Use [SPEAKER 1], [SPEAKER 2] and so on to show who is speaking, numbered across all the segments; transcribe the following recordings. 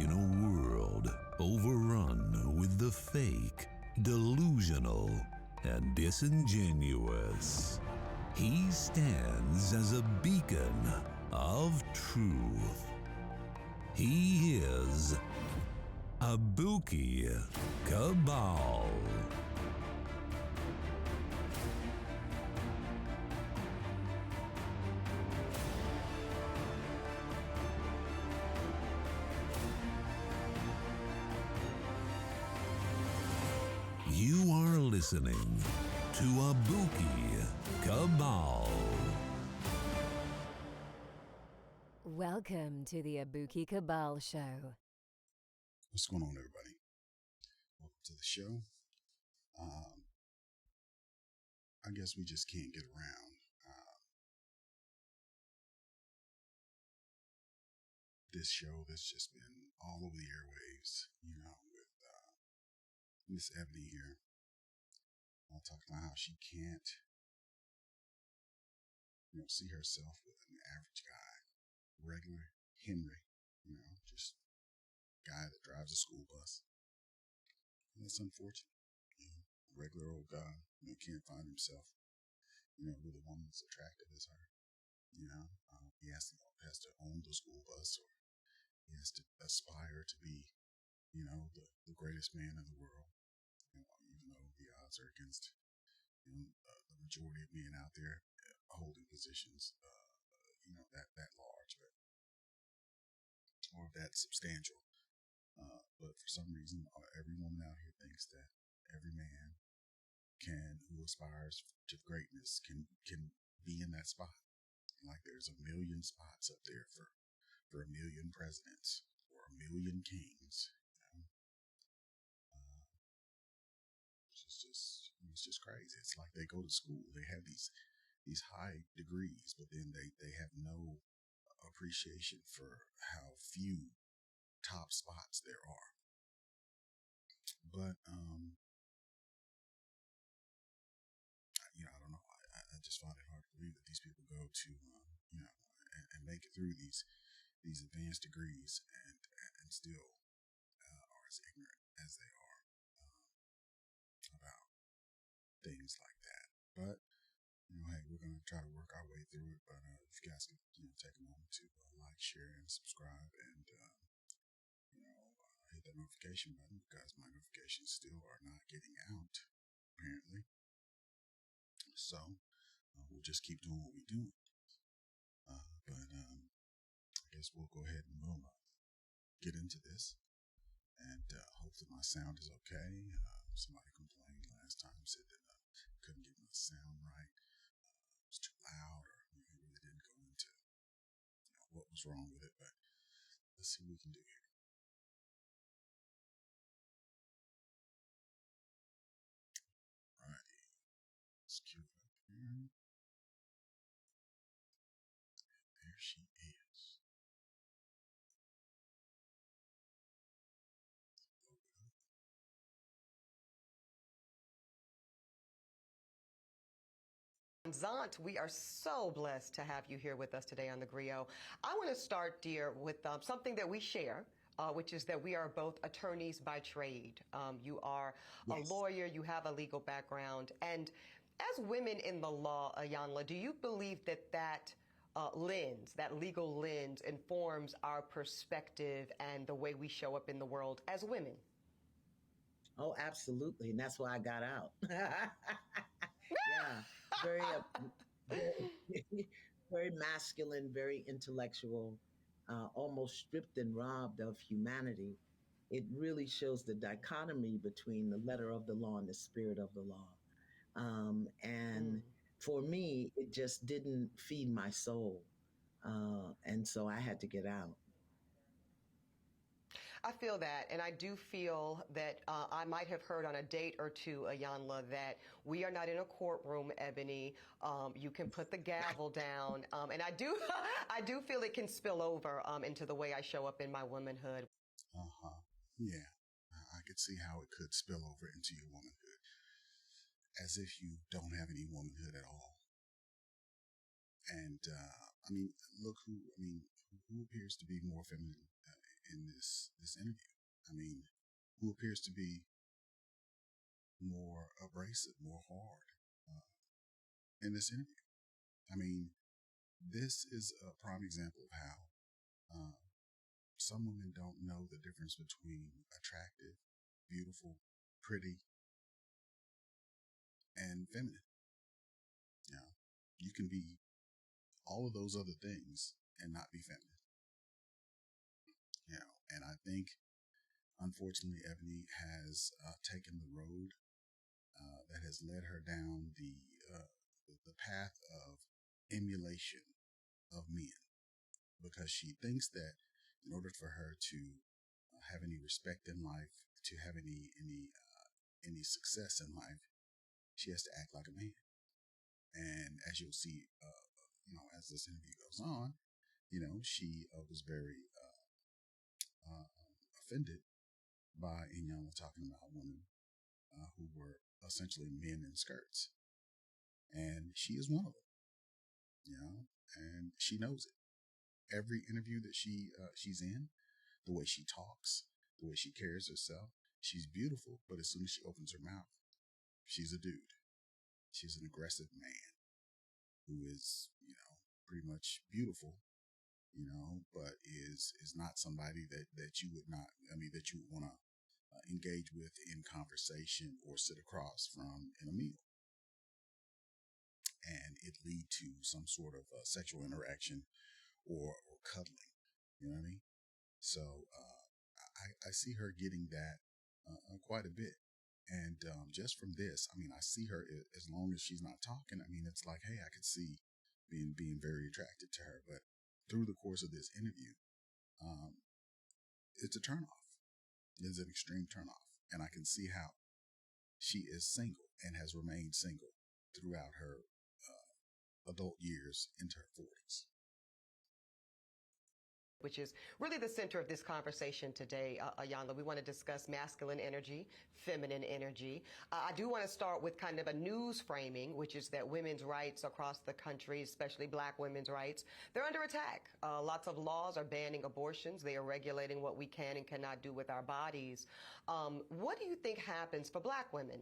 [SPEAKER 1] In a world overrun with the fake, delusional, and disingenuous, he stands as a beacon of truth. He is Abuki Cabal. You are listening to Abuki Cabal.
[SPEAKER 2] Welcome to the Abuki Cabal Show.
[SPEAKER 3] What's going on, everybody? Welcome to the show. I guess we just can't get around this show that's just been all over the airwaves, with Miss Eboni here. Talking about how she can't, see herself with an average guy, regular Henry, just guy that drives a school bus. And that's unfortunate. A regular old guy, can't find himself, with a woman as attractive as her. He has to own the school bus, or he has to aspire to be, the greatest man in the world. Even though the odds are against, the majority of men out there holding positions, that large, or that substantial. But for some reason, every woman out here thinks that every man who aspires to greatness can be in that spot. Like there's a million spots up there for a million presidents or a million kings. It's just crazy. It's like they go to school, they have these high degrees, but then they have no appreciation for how few top spots there are. But I don't know. I just find it hard to believe that these people go to and make it through these advanced degrees and still are as ignorant as they are about things like that. But hey, we're gonna try to work our way through it. But if you guys could take a moment to like, share, and subscribe, and hit that notification button, because my notifications still are not getting out apparently. So we'll just keep doing what we're doing. But I guess we'll go ahead and we'll get into this. And hopefully my sound is okay. Somebody complained last time, said that couldn't get my sound right. It was too loud, or really didn't go into what was wrong with it. But let's see what we can do here. Alrighty, let's cue it up here. There she is.
[SPEAKER 4] Vanzant, we are so blessed to have you here with us today on the Griot. I want to start, dear, with something that we share, which is that we are both attorneys by trade. You are a lawyer, you have a legal background, and as women in the law, Iyanla, do you believe that lens, that legal lens, informs our perspective and the way we show up in the world as women?
[SPEAKER 5] Oh, absolutely. And that's why I got out. Yeah. Very, very masculine, very intellectual, almost stripped and robbed of humanity. It really shows the dichotomy between the letter of the law and the spirit of the law. And for me, it just didn't feed my soul. And so I had to get out.
[SPEAKER 4] I feel that, and I do feel that I might have heard on a date or two, Iyanla, that we are not in a courtroom, Eboni. You can put the gavel down, and I do, I do feel it can spill over into the way I show up in my womanhood.
[SPEAKER 3] Yeah, I could see how it could spill over into your womanhood, as if you don't have any womanhood at all. And look who appears to be more feminine in this interview. I mean, who appears to be more abrasive, more hard in this interview. I mean, this is a prime example of how some women don't know the difference between attractive, beautiful, pretty, and feminine. You know, you can be all of those other things and not be feminine. You know, and I think, unfortunately, Eboni has taken the road that has led her down the path of emulation of men, because she thinks that in order for her to have any respect in life, to have any success in life, she has to act like a man. And as you'll see, as this interview goes on, she was very offended by Iyanla talking about women who were essentially men in skirts, and she is one of them. And she knows it. Every interview that she's in, the way she talks, the way she carries herself, she's beautiful. But as soon as she opens her mouth, she's a dude. She's an aggressive man who is, pretty much beautiful, but is not somebody that you would not, that you would want to engage with in conversation or sit across from in a meal, and it lead to some sort of sexual interaction or cuddling. You know what I mean? So I see her getting that quite a bit. And just from this, I see her, as long as she's not talking, it's like, hey, I could see being very attracted to her. But through the course of this interview, it's a turnoff. It's an extreme turnoff. And I can see how she is single and has remained single throughout her adult years into her 40s.
[SPEAKER 4] Which is really the center of this conversation today, Iyanla. We want to discuss masculine energy, feminine energy. I do want to start with kind of a news framing, which is that women's rights across the country, especially Black women's rights, they're under attack. Lots of laws are banning abortions. They are regulating what we can and cannot do with our bodies. What do you think happens for Black women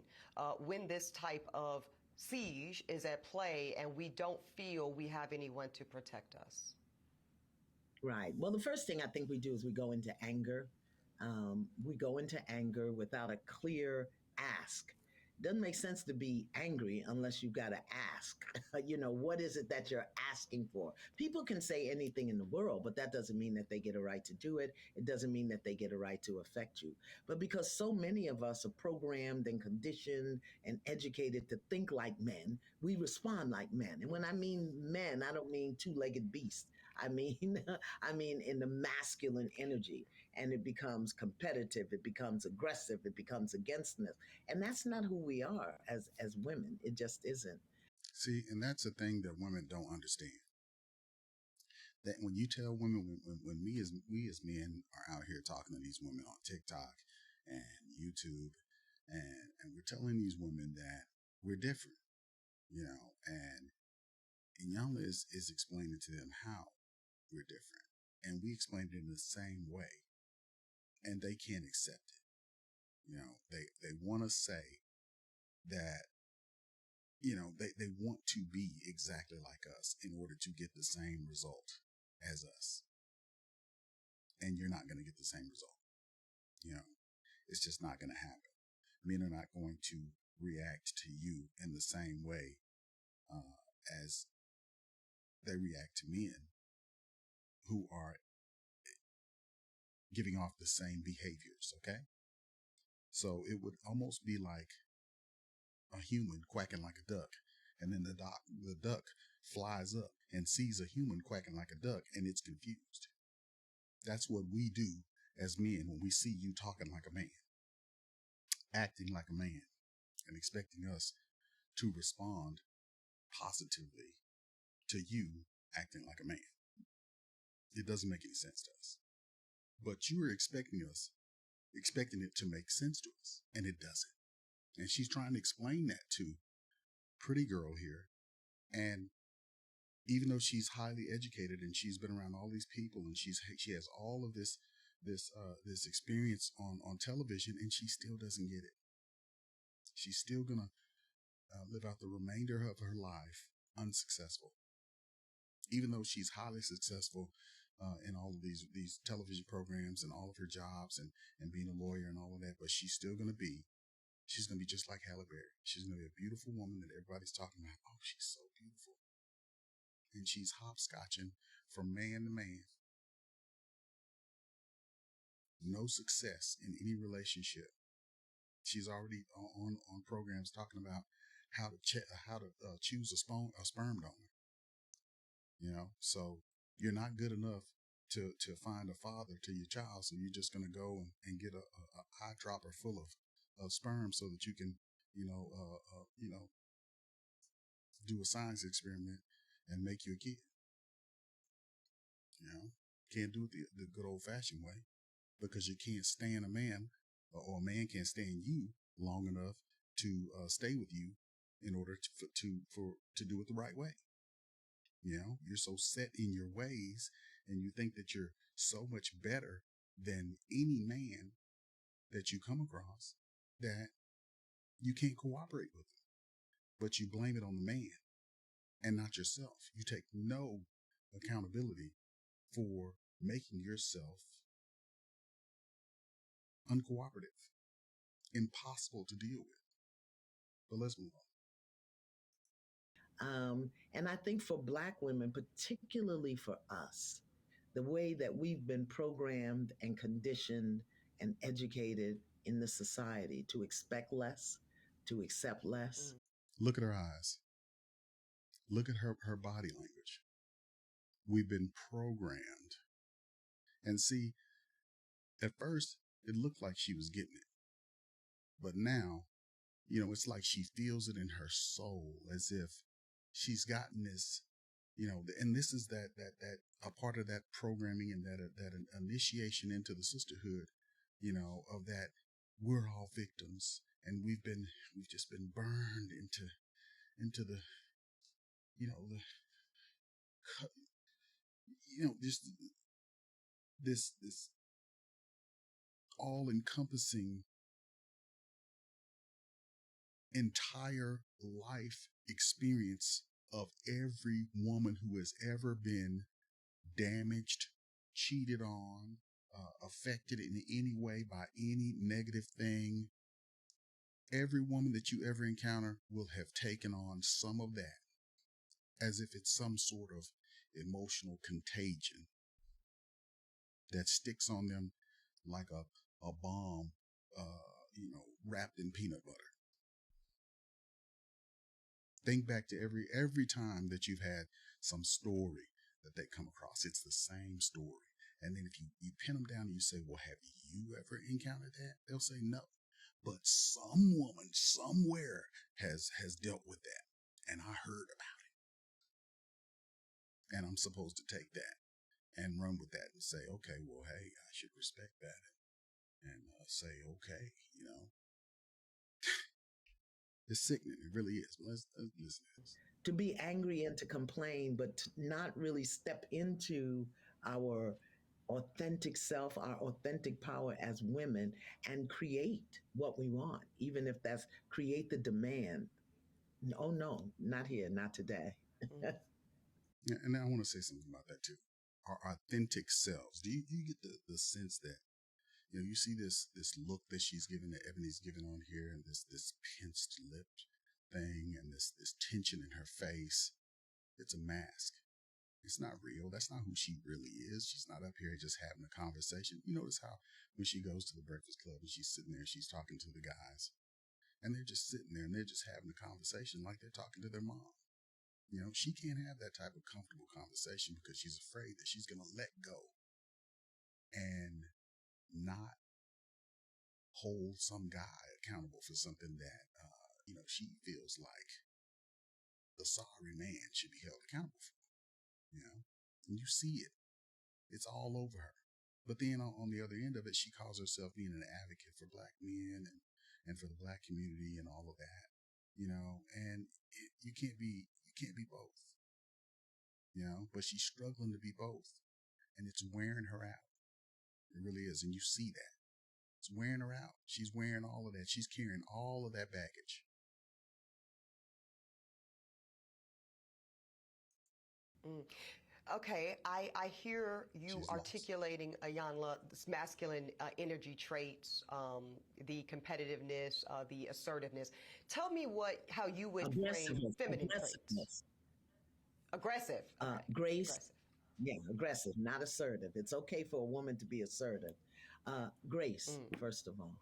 [SPEAKER 4] when this type of siege is at play and we don't feel we have anyone to protect us?
[SPEAKER 5] Right. Well, the first thing I think we do is we go into anger. We go into anger without a clear ask. Doesn't make sense to be angry unless you've got to ask. What is it that you're asking for? People can say anything in the world, but that doesn't mean that they get a right to do it. It doesn't mean that they get a right to affect you. But because so many of us are programmed and conditioned and educated to think like men, we respond like men. And when I mean men, I don't mean two-legged beasts. I mean, I mean in the masculine energy, and it becomes competitive, it becomes aggressive, it becomes againstness, and that's not who we are as women. It just isn't.
[SPEAKER 3] See, and that's the thing that women don't understand. That when you tell women, when we as men are out here talking to these women on TikTok and YouTube, and we're telling these women that we're different, and Iyanla is explaining to them how we're different, and we explain it in the same way, and they can't accept it. They want to say that, they want to be exactly like us in order to get the same result as us. And you're not going to get the same result. It's just not going to happen. Men are not going to react to you in the same way as they react to men who are giving off the same behaviors. Okay. So it would almost be like a human quacking like a duck, and then the duck flies up and sees a human quacking like a duck, and it's confused. That's what we do as men when we see you talking like a man, acting like a man, and expecting us to respond positively to you acting like a man. It doesn't make any sense to us. But you are expecting it to make sense to us, and it doesn't. And she's trying to explain that to pretty girl here. And even though she's highly educated and she's been around all these people and she has all of this this experience on television, and she still doesn't get it. She's still gonna live out the remainder of her life unsuccessful, even though she's highly successful in all of these television programs and all of her jobs and being a lawyer and all of that. But she's gonna be just like Halle Berry. She's gonna be a beautiful woman that everybody's talking about. Oh, she's so beautiful, and she's hopscotching from man to man. No success in any relationship. She's already on programs talking about how to choose a sperm donor. You know, so you're not good enough to find a father to your child, so you're just gonna go and get a eye dropper full of sperm so that you can do a science experiment and make you a kid. You know, can't do it the good old fashioned way, because you can't stand a man, or a man can't stand you long enough to stay with you in order to do it the right way. You know, you're so set in your ways, and you think that you're so much better than any man that you come across that you can't cooperate with it. But you blame it on the man and not yourself. You take no accountability for making yourself uncooperative, impossible to deal with. But let's move on.
[SPEAKER 5] And I think for Black women, particularly for us, the way that we've been programmed and conditioned and educated in the society to expect less, to accept less.
[SPEAKER 3] Look at her eyes. Look at her body language. We've been programmed. And see, at first, it looked like she was getting it. But now, you know, it's like she feels it in her soul, as if she's gotten this, you know, and this is that a part of that programming and that initiation into the sisterhood, you know, of that we're all victims, and we've just been burned into the, you know, just this all encompassing entire life experience of every woman who has ever been damaged, cheated on, affected in any way by any negative thing. Every woman that you ever encounter will have taken on some of that, as if it's some sort of emotional contagion that sticks on them like a bomb, wrapped in peanut butter. Think back to every time that you've had some story that they come across. It's the same story. And then if you pin them down and you say, well, have you ever encountered that? They'll say no. But some woman somewhere has dealt with that. And I heard about it. And I'm supposed to take that and run with that and say, okay, well, hey, I should respect that. And say, okay, you know. It's sickening. It really is. Let's listen to this.
[SPEAKER 5] To be angry and to complain, but to not really step into our authentic self, our authentic power as women, and create what we want, even if that's create the demand. Oh, no, not here, not today.
[SPEAKER 3] Yeah, and I want to say something about that too. Our authentic selves. Do you get the sense that, you know, you see this look that she's giving, that Eboni's giving on here, and this pinched lip thing, and this tension in her face? It's a mask. It's not real. That's not who she really is. She's not up here just having a conversation. You notice how when she goes to the Breakfast Club and she's sitting there, she's talking to the guys, and they're just sitting there and they're just having a conversation like they're talking to their mom. You know, she can't have that type of comfortable conversation because she's afraid that she's going to let go and not hold some guy accountable for something that, she feels like the sorry man should be held accountable for. You know, and you see it. It's all over her. But then on the other end of it, she calls herself being an advocate for Black men and for the Black community and all of that, you know, and you can't be both, you know, but she's struggling to be both, and it's wearing her out. It really is. And you see that. It's wearing her out. She's wearing all of that. She's carrying all of that baggage.
[SPEAKER 4] Mm. Okay, I hear you
[SPEAKER 3] She's
[SPEAKER 4] articulating, Iyanla, this masculine energy traits, the competitiveness, the assertiveness. Tell me how you would frame
[SPEAKER 5] Aggressiveness.
[SPEAKER 4] feminine traits.
[SPEAKER 5] Aggressiveness.
[SPEAKER 4] Aggressive. Okay.
[SPEAKER 5] Grace.
[SPEAKER 4] Aggressive.
[SPEAKER 5] Yeah, aggressive, not assertive. It's okay for a woman to be assertive. Grace,
[SPEAKER 4] Mm,
[SPEAKER 5] first of all.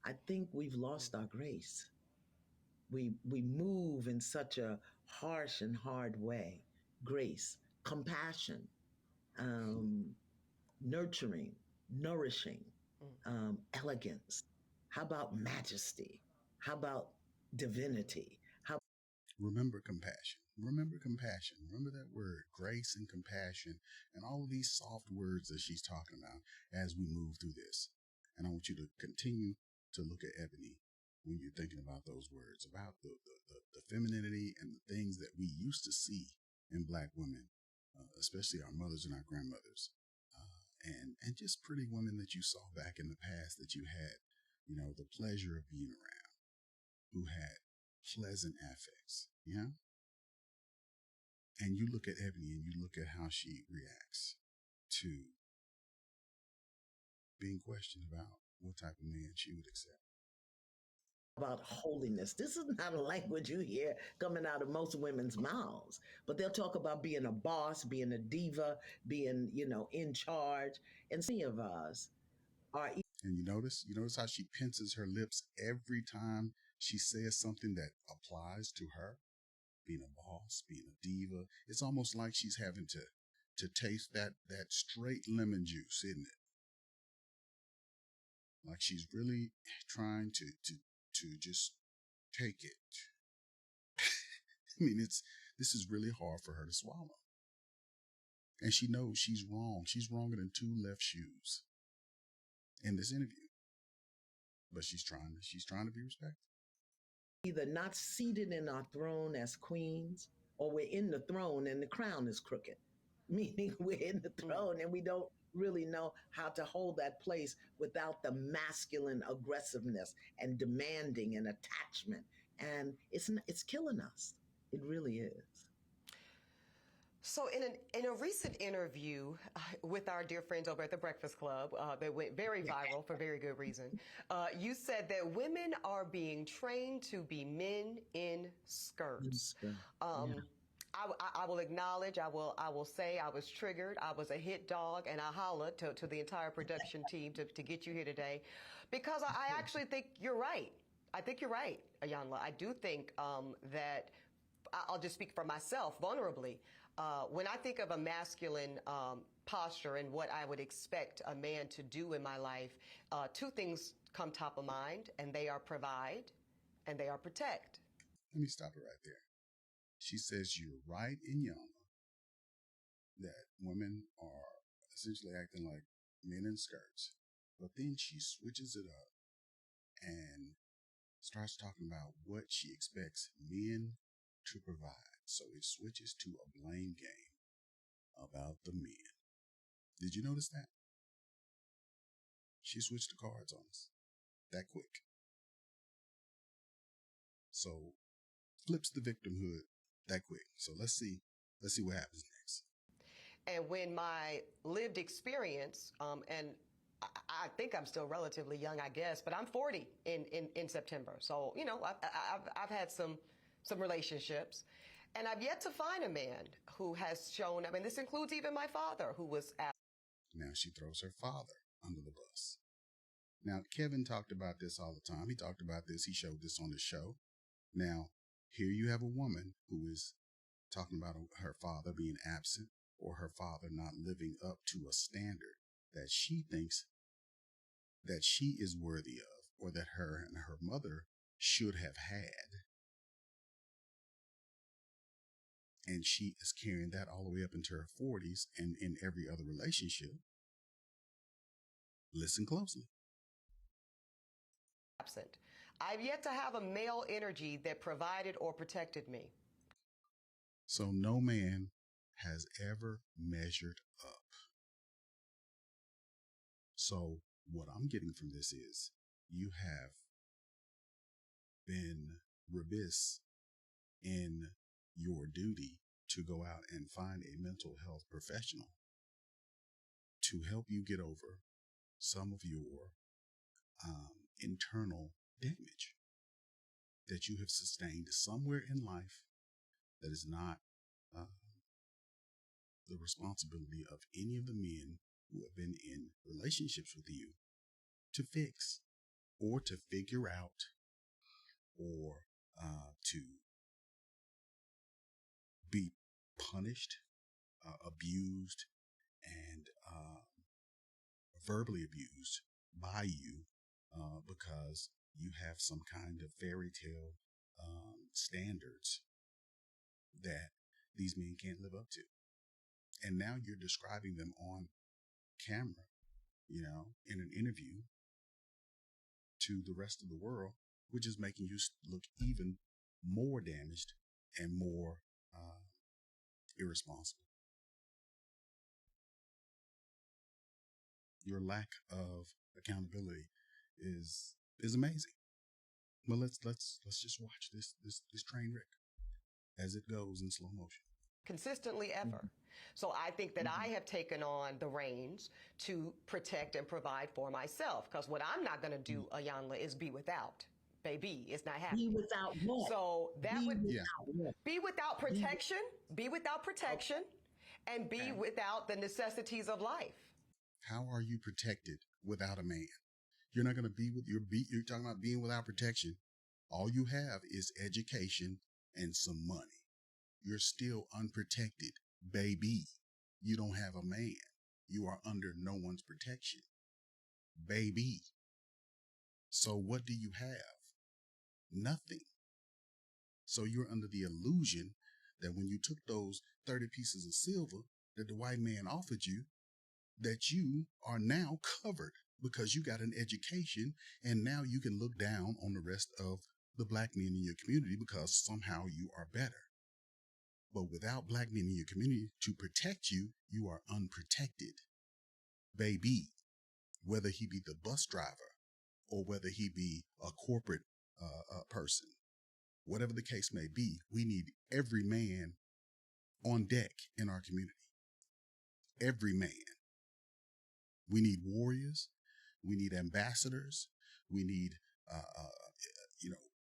[SPEAKER 5] I think we've
[SPEAKER 4] mm,
[SPEAKER 5] lost our grace. We move in such a harsh and hard way. Grace, compassion, um, nurturing, nourishing,
[SPEAKER 4] mm.
[SPEAKER 5] elegance. How about majesty? How about divinity? How
[SPEAKER 3] Remember compassion. Remember compassion. Remember that word, grace and compassion, and all of these soft words that she's talking about as we move through this. And I want you to continue to look at Ebony when you're thinking about those words, about the femininity and the things that we used to see in Black women, especially our mothers and our grandmothers, and just pretty women that you saw back in the past that you had, the pleasure of being around, who had pleasant affects, And you look at Ebony and you look at how she reacts to being questioned about what type of man she would accept.
[SPEAKER 5] about holiness? This is not a language you hear coming out of most women's mouths, but they'll talk about being a boss, being a diva, being, in charge. And so many of us are.
[SPEAKER 3] And you notice how she pinces her lips every time she says something that applies to her, being a boss, being a diva. It's almost like she's having to taste that straight lemon juice, isn't it? Like she's really trying to just take it. I mean, this is really hard for her to swallow. And she knows she's wrong. She's wronger than two left shoes in this interview. But she's trying to be respected.
[SPEAKER 5] Either not seated in our throne as queens, or we're in the throne and the crown is crooked, meaning we're in the
[SPEAKER 4] Mm.
[SPEAKER 5] throne and we don't really know how to hold that place without the masculine aggressiveness and demanding and attachment. And it's killing us. It really is.
[SPEAKER 4] So, in a recent interview with our dear friends over at the Breakfast Club, that went very viral for very good reason, you said that women are being trained to be men in skirts.
[SPEAKER 5] Yeah.
[SPEAKER 4] I will acknowledge, I will say I was triggered. I was a hit dog, and I hollered to the entire production team to get you here today, because I actually think you're right. I think you're right, Iyanla. I do think that I'll just speak for myself vulnerably. When I think of a masculine posture and what I would expect a man to do in my life, two things come top of mind, and they are provide and they are protect.
[SPEAKER 3] Let me stop it right there. She says you're right in Yama that women are essentially acting like men in skirts, but then she switches it up and starts talking about what she expects men to provide. So it switches to a blame game about the men. Did you notice that? She switched the cards on us that quick. So flips the victimhood that quick. So let's see what happens next.
[SPEAKER 4] And when my lived experience, and I think I'm still relatively young, I guess, but I'm 40 in September. So, I've had some relationships, and I've yet to find a man who has shown, this includes even my father, who was
[SPEAKER 3] Now she throws her father under the bus. Now, Kevin talked about this all the time. He talked about this. He showed this on the show. Now, here you have a woman who is talking about her father being absent, or her father not living up to a standard that she thinks that she is worthy of, or that her and her mother should have had. And she is carrying that all the way up into her 40s and in every other relationship. Listen closely.
[SPEAKER 4] absent. I've yet to have a male energy that provided or protected me.
[SPEAKER 3] So no man has ever measured up. So what I'm getting from this is you have been remiss in your duty to go out and find a mental health professional to help you get over some of your internal damage that you have sustained somewhere in life that is not the responsibility of any of the men who have been in relationships with you to fix or to figure out or to be punished, abused, and verbally abused by you because you have some kind of fairy tale standards that these men can't live up to. And now you're describing them on camera, in an interview to the rest of the world, which is making you look even more damaged and more irresponsible. Your lack of accountability is amazing. Well, let's just watch this train wreck as it goes in slow motion.
[SPEAKER 4] Consistently ever. So I think that I have taken on the reins to protect and provide for myself, because what I'm not going to do, Iyanla, is be without. Baby, it's not happening.
[SPEAKER 5] Be without what?
[SPEAKER 4] So that
[SPEAKER 5] Be
[SPEAKER 4] would
[SPEAKER 5] without what?
[SPEAKER 4] be without protection, and be without the necessities of life.
[SPEAKER 3] How are you protected without a man? You're not going to be with you're talking about being without protection. All you have is education and some money. You're still unprotected, baby. You don't have a man. You are under no one's protection, baby. So what do you have? Nothing. So you're under the illusion that when you took those 30 pieces of silver that the white man offered you, that you are now covered because you got an education, and now you can look down on the rest of the black men in your community because somehow you are better. But without black men in your community to protect you, you are unprotected, baby. Whether he be the bus driver or whether he be a corporate person, whatever the case may be, we need every man on deck in our community. Every man. We need warriors. We need ambassadors. We need,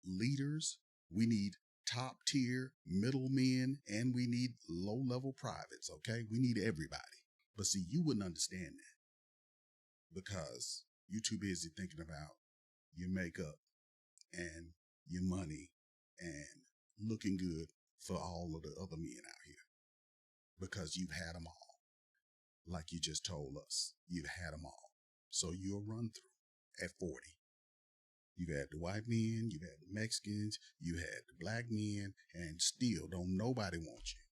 [SPEAKER 3] leaders. We need top tier middlemen, and we need low level privates. Okay. We need everybody. But see, you wouldn't understand that because you're too busy thinking about your makeup and your money and looking good for all of the other men out here because you've had them all. Like you just told us, you've had them all. So you'll run through at 40. You've had the white men, you've had the Mexicans, you had the black men, and still don't nobody want you.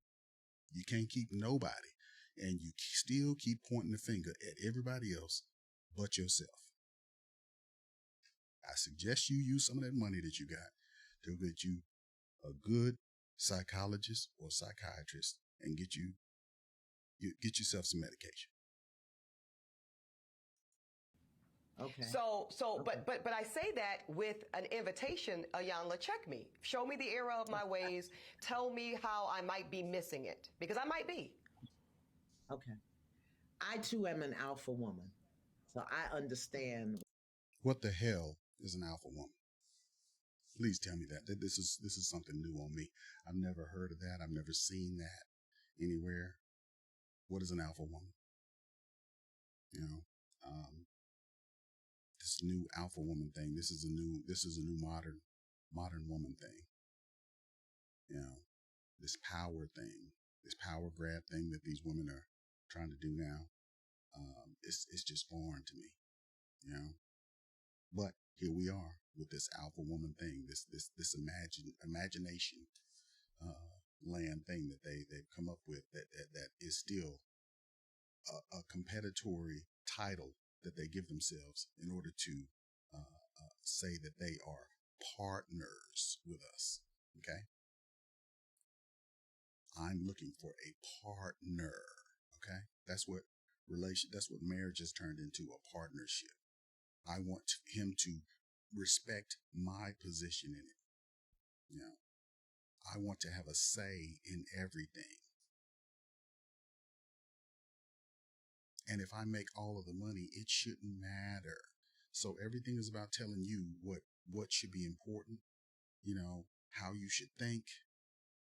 [SPEAKER 3] You can't keep nobody, and you still keep pointing the finger at everybody else but yourself. I suggest you use some of that money that you got to get you a good psychologist or psychiatrist and get yourself some medication.
[SPEAKER 5] Okay.
[SPEAKER 4] But I say that with an invitation, Iyanla, check me. Show me the error of my ways. Tell me how I might be missing it, because I might be.
[SPEAKER 5] Okay. I too am an alpha woman, so I understand.
[SPEAKER 3] What the hell is an alpha woman? Please tell me that. This is something new on me. I've never heard of that. I've never seen that anywhere. What is an alpha woman? This new alpha woman thing. This is a new modern woman thing. This power thing, this power grab thing that these women are trying to do now. It's just foreign to me. But here we are with this alpha woman thing, this imagination land thing that they've come up with that is still a competitory title that they give themselves in order to say that they are partners with us. Okay. I'm looking for a partner. Okay. That's what That's what marriage has turned into, a partnership. I want him to respect my position in it. You know, I want to have a say in everything. And if I make all of the money, it shouldn't matter. So everything is about telling you what should be important, you know, how you should think,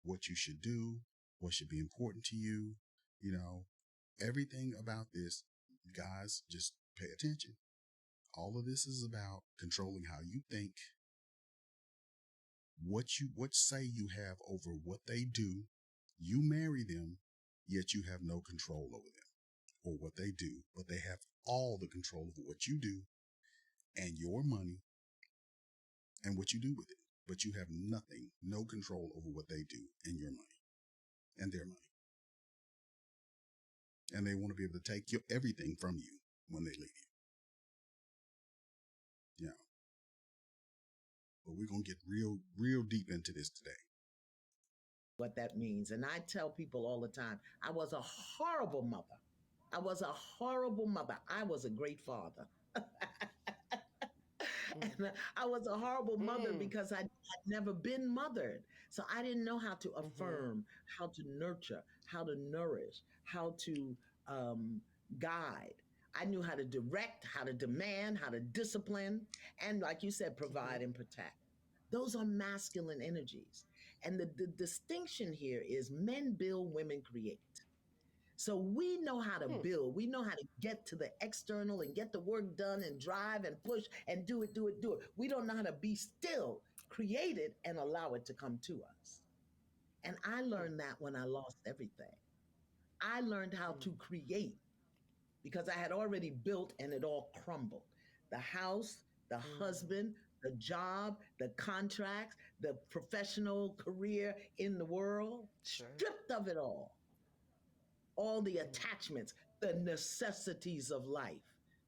[SPEAKER 3] what you should do, what should be important to you, you know, everything about this, guys, just pay attention. All of this is about controlling how you think, what say you have over what they do. You marry them, yet you have no control over them or what they do, but they have all the control over what you do and your money and what you do with it. But you have nothing, no control over what they do and your money and their money. And they want to be able to take everything from you when they leave you. Yeah. But we're going to get real deep into this today.
[SPEAKER 5] What that means. And I tell people all the time, I was a horrible mother. I was a horrible mother. I was a great father. And I was a horrible mother because I'd never been mothered. So I didn't know how to affirm, how to nurture, how to nourish, how to guide. I knew how to direct, how to demand, how to discipline, and like you said, provide and protect. Those are masculine energies. And the distinction here is men build, women create. So we know how to build. We know how to get to the external and get the work done and drive and push and do it. We don't know how to be still, create it, and allow it to come to us. And I learned that when I lost everything. I learned how to create because I had already built and it all crumbled. The house, the husband, the job, the contracts, the professional career in the world, stripped of it all the attachments, the necessities of life,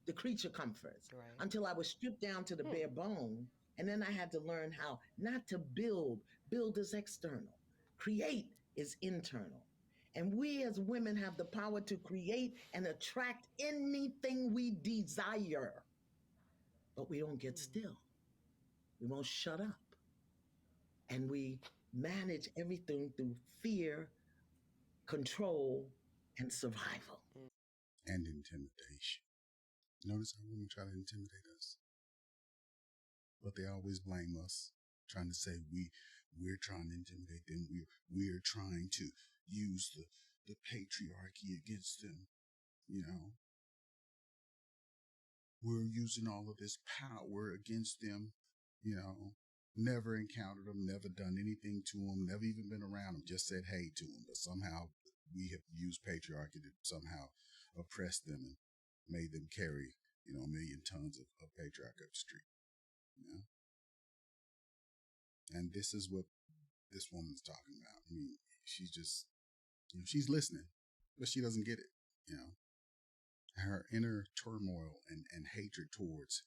[SPEAKER 5] the creature comforts, until I was stripped down to the bare bone. And then I had to learn how not to build. Build is external, create is internal. And we as women have the power to create and attract anything we desire. But we don't get still. We won't shut up. And we manage everything through fear, control, and survival.
[SPEAKER 3] And intimidation. Notice how women try to intimidate us. But they always blame us, trying to say we're trying to intimidate them. We're trying to use the patriarchy against them. You know, we're using all of this power against them. You know, never encountered them, never done anything to them, never even been around them, just said hey to them. But somehow we have used patriarchy to somehow oppress them and made them carry, you know, 1 million tons of patriarchy up the street. You know? And this is what this woman's talking about. I mean, she's just, you know, she's listening, but she doesn't get it, you know. Her inner turmoil and hatred towards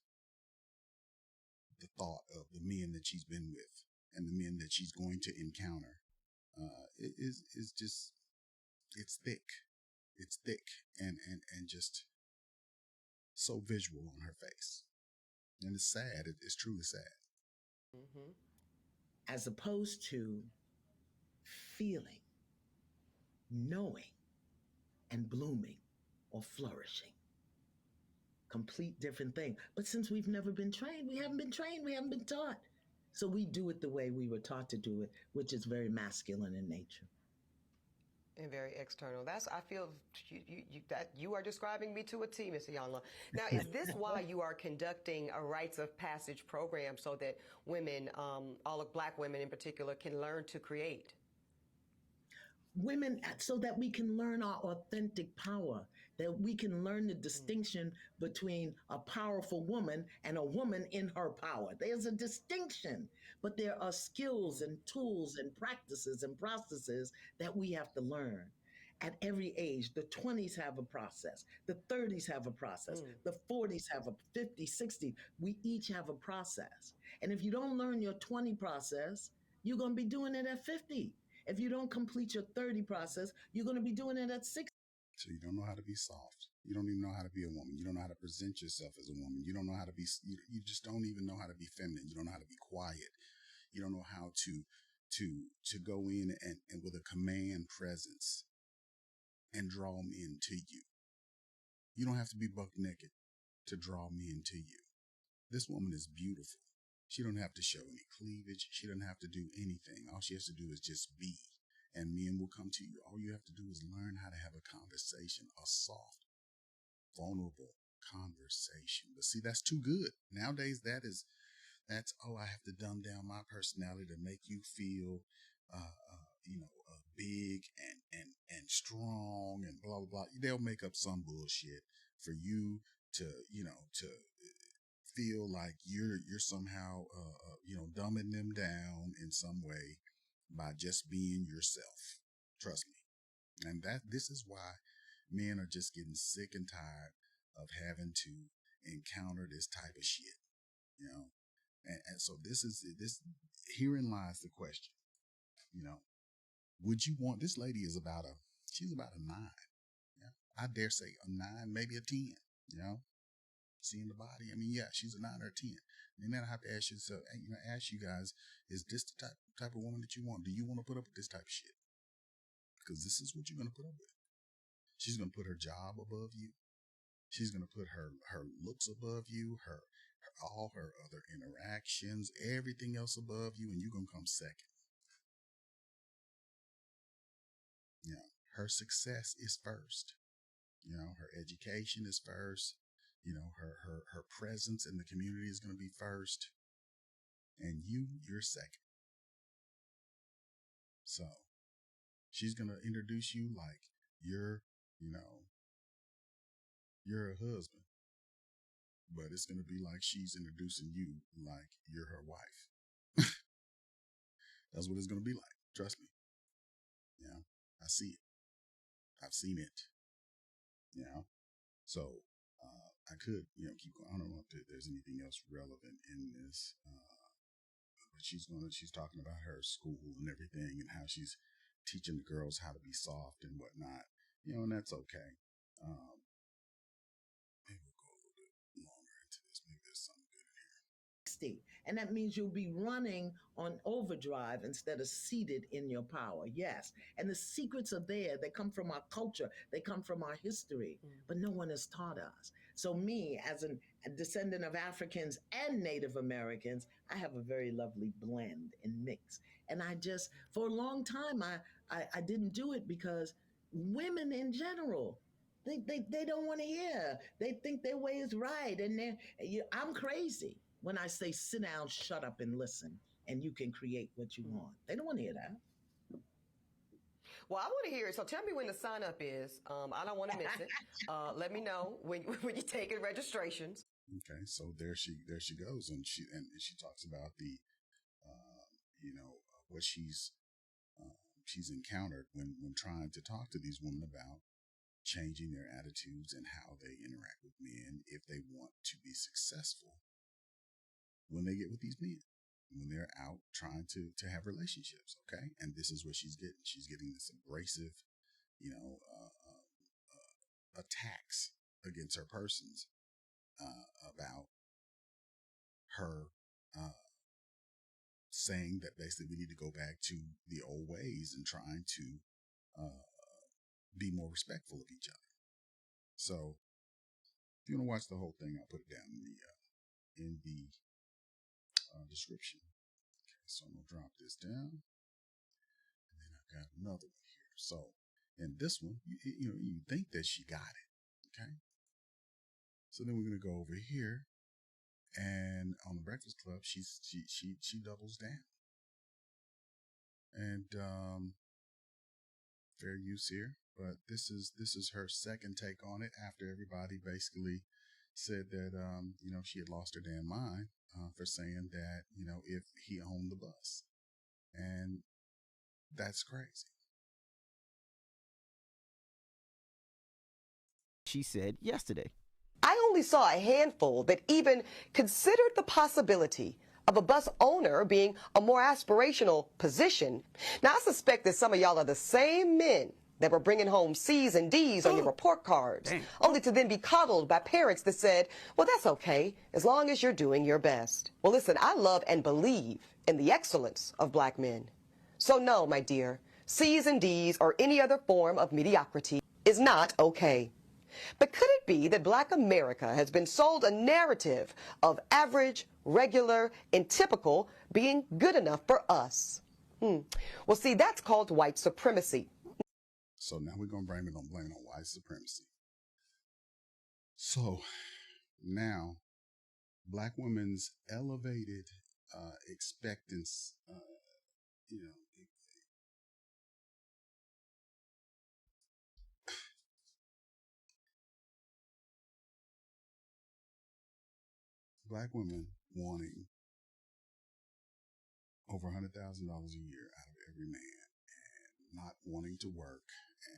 [SPEAKER 3] the thought of the men that she's been with and the men that she's going to encounter is just, it's thick. It's thick and just so visual on her face. And it's sad. It's truly sad.
[SPEAKER 5] As opposed to feeling, knowing, and blooming or flourishing. Complete different thing. But since we've never been trained, we haven't been trained, we haven't been taught. So we do it the way we were taught to do it, which is very masculine in nature.
[SPEAKER 4] And very external. I feel that you are describing me to a T, Miss Iyanla. Now, is this why you are conducting a rites of passage program so that women, all of Black women in particular, can learn to create?
[SPEAKER 5] Women, so that we can learn our authentic power, that we can learn the distinction between a powerful woman and a woman in her power. There's a distinction, but there are skills and tools and practices and processes that we have to learn. At every age, the 20s have a process, the 30s have a process, the 40s have a 50s, 60s. We each have a process. And if you don't learn your 20 process, you're going to be doing it at 50. If you don't complete your 30 process, you're going to be doing it at 60.
[SPEAKER 3] So you don't know how to be soft. You don't even know how to be a woman. You don't know how to present yourself as a woman. You don't know how to be, you just don't even know how to be feminine. You don't know how to be quiet. You don't know how to go in and with a command presence and draw men to you. You don't have to be buck naked to draw men to you. This woman is beautiful. She don't have to show any cleavage. She doesn't have to do anything. All she has to do is just be. And men will come to you. All you have to do is learn how to have a conversation, a soft, vulnerable conversation. But see, that's too good. Nowadays, that's, I have to dumb down my personality to make you feel, big and strong and blah, blah, blah. They'll make up some bullshit for you to feel like you're somehow, dumbing them down in some way by just being yourself. Trust me. And this is why men are just getting sick and tired of having to encounter this type of shit, And so herein lies the question, would you want, this lady is she's about a 9. Yeah. I dare say a 9, maybe a 10, seeing the body. I mean, yeah, she's a 9 or a 10. And then I have to ask yourself, ask you guys, is this the type of woman that you want? Do you want to put up with this type of shit? Because this is what you're going to put up with. She's going to put her job above you. She's going to put her looks above you, all her other interactions, everything else above you, and you're going to come second. Her success is first. Her education is first. Her presence in the community is going to be first. And you're second. So she's going to introduce you like you're a husband. But it's going to be like she's introducing you like you're her wife. That's what it's going to be like. Trust me. I see it. I've seen it. So I could, keep going. I don't know if there's anything else relevant in this. But she's talking about her school and everything and how she's teaching the girls how to be soft and whatnot. And that's okay. Maybe we'll go a little bit longer into this. Maybe there's something good in here.
[SPEAKER 5] And that means you'll be running on overdrive instead of seated in your power. Yes. And the secrets are there. They come from our culture. They come from our history, but no one has taught us. So me, as a descendant of Africans and Native Americans, I have a very lovely blend and mix. And I just, for a long time, I didn't do it because women in general, they don't want to hear. They think their way is right. And I'm crazy when I say sit down, shut up, and listen, and you can create what you want. They don't want to hear that.
[SPEAKER 4] Well, I want to hear it. So tell me when the sign up is. I don't want to miss it. Let me know when you're taking registrations.
[SPEAKER 3] Okay, so there she goes, and she talks about the, what she's encountered when trying to talk to these women about changing their attitudes and how they interact with men if they want to be successful when they get with these men, when they're out trying to have relationships. Okay. And this is what she's getting. She's getting this abrasive, attacks against her persons, about her, saying that basically we need to go back to the old ways and trying to, be more respectful of each other. So if you want to watch the whole thing, I'll put it down in the description. Okay, so I'm gonna drop this down, and then I've got another one here. So in this one, you think that she got it, okay? So then we're gonna go over here, and on the Breakfast Club, she doubles down, and fair use here. But this is her second take on it after everybody basically said that she had lost her damn mind for saying that if he owned the bus, and that's crazy.
[SPEAKER 6] She said yesterday.
[SPEAKER 4] I only saw a handful that even considered the possibility of a bus owner being a more aspirational position. Now, I suspect that some of y'all are the same men that were bringing home C's and D's on your report cards, only to then be coddled by parents that said, well, that's okay, as long as you're doing your best. Well, listen, I love and believe in the excellence of black men. So no, my dear, C's and D's or any other form of mediocrity is not okay. But could it be that black America has been sold a narrative of average, regular, and typical being good enough for us? Well, see, that's called white supremacy.
[SPEAKER 3] So now we're going to blame it on white supremacy. So now black women's elevated expectance, you know, black women wanting over $100,000 a year out of every man and not wanting to work and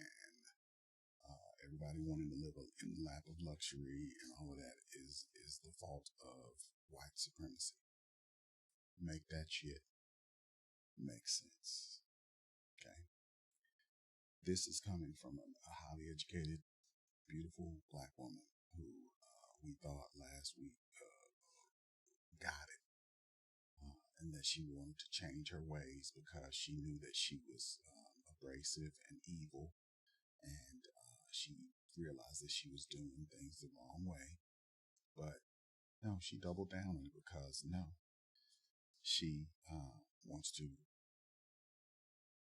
[SPEAKER 3] everybody wanting to live in the lap of luxury and all of that is the fault of white supremacy. Make that shit make sense. Okay. This is coming from a highly educated, beautiful black woman who we thought last week got it. And that she wanted to change her ways because she knew that she was abrasive and evil, and she realized that she was doing things the wrong way. But no, she doubled down on it because no, she wants to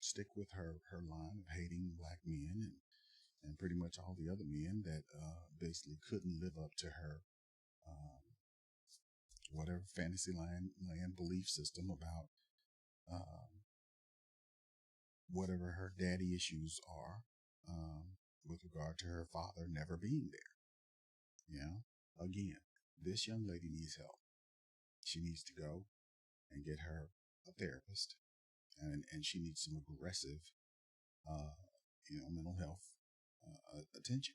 [SPEAKER 3] stick with her line of hating black men and pretty much all the other men that basically couldn't live up to her whatever fantasy land belief system about whatever her daddy issues are with regard to her father never being there. You know, again, this young lady needs help. She needs to go and get her a therapist, and she needs some aggressive, mental health attention.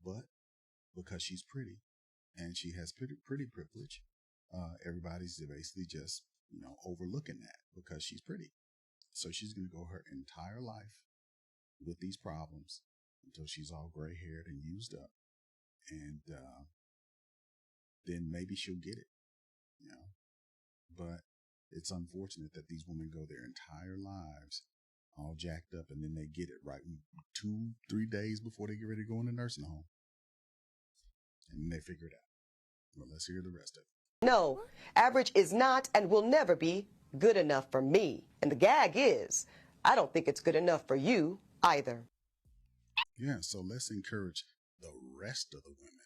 [SPEAKER 3] But because she's pretty and she has pretty privilege, everybody's basically just overlooking that because she's pretty. So she's going to go her entire life with these problems until she's all gray-haired and used up, and then maybe she'll get it, But it's unfortunate that these women go their entire lives all jacked up, and then they get it right 2-3 days before they get ready to go in the nursing home, and then they figure it out. Well, let's hear the rest of it.
[SPEAKER 4] No, average is not and will never be good enough for me. And the gag is, I don't think it's good enough for you either.
[SPEAKER 3] Yeah, so let's encourage the rest of the women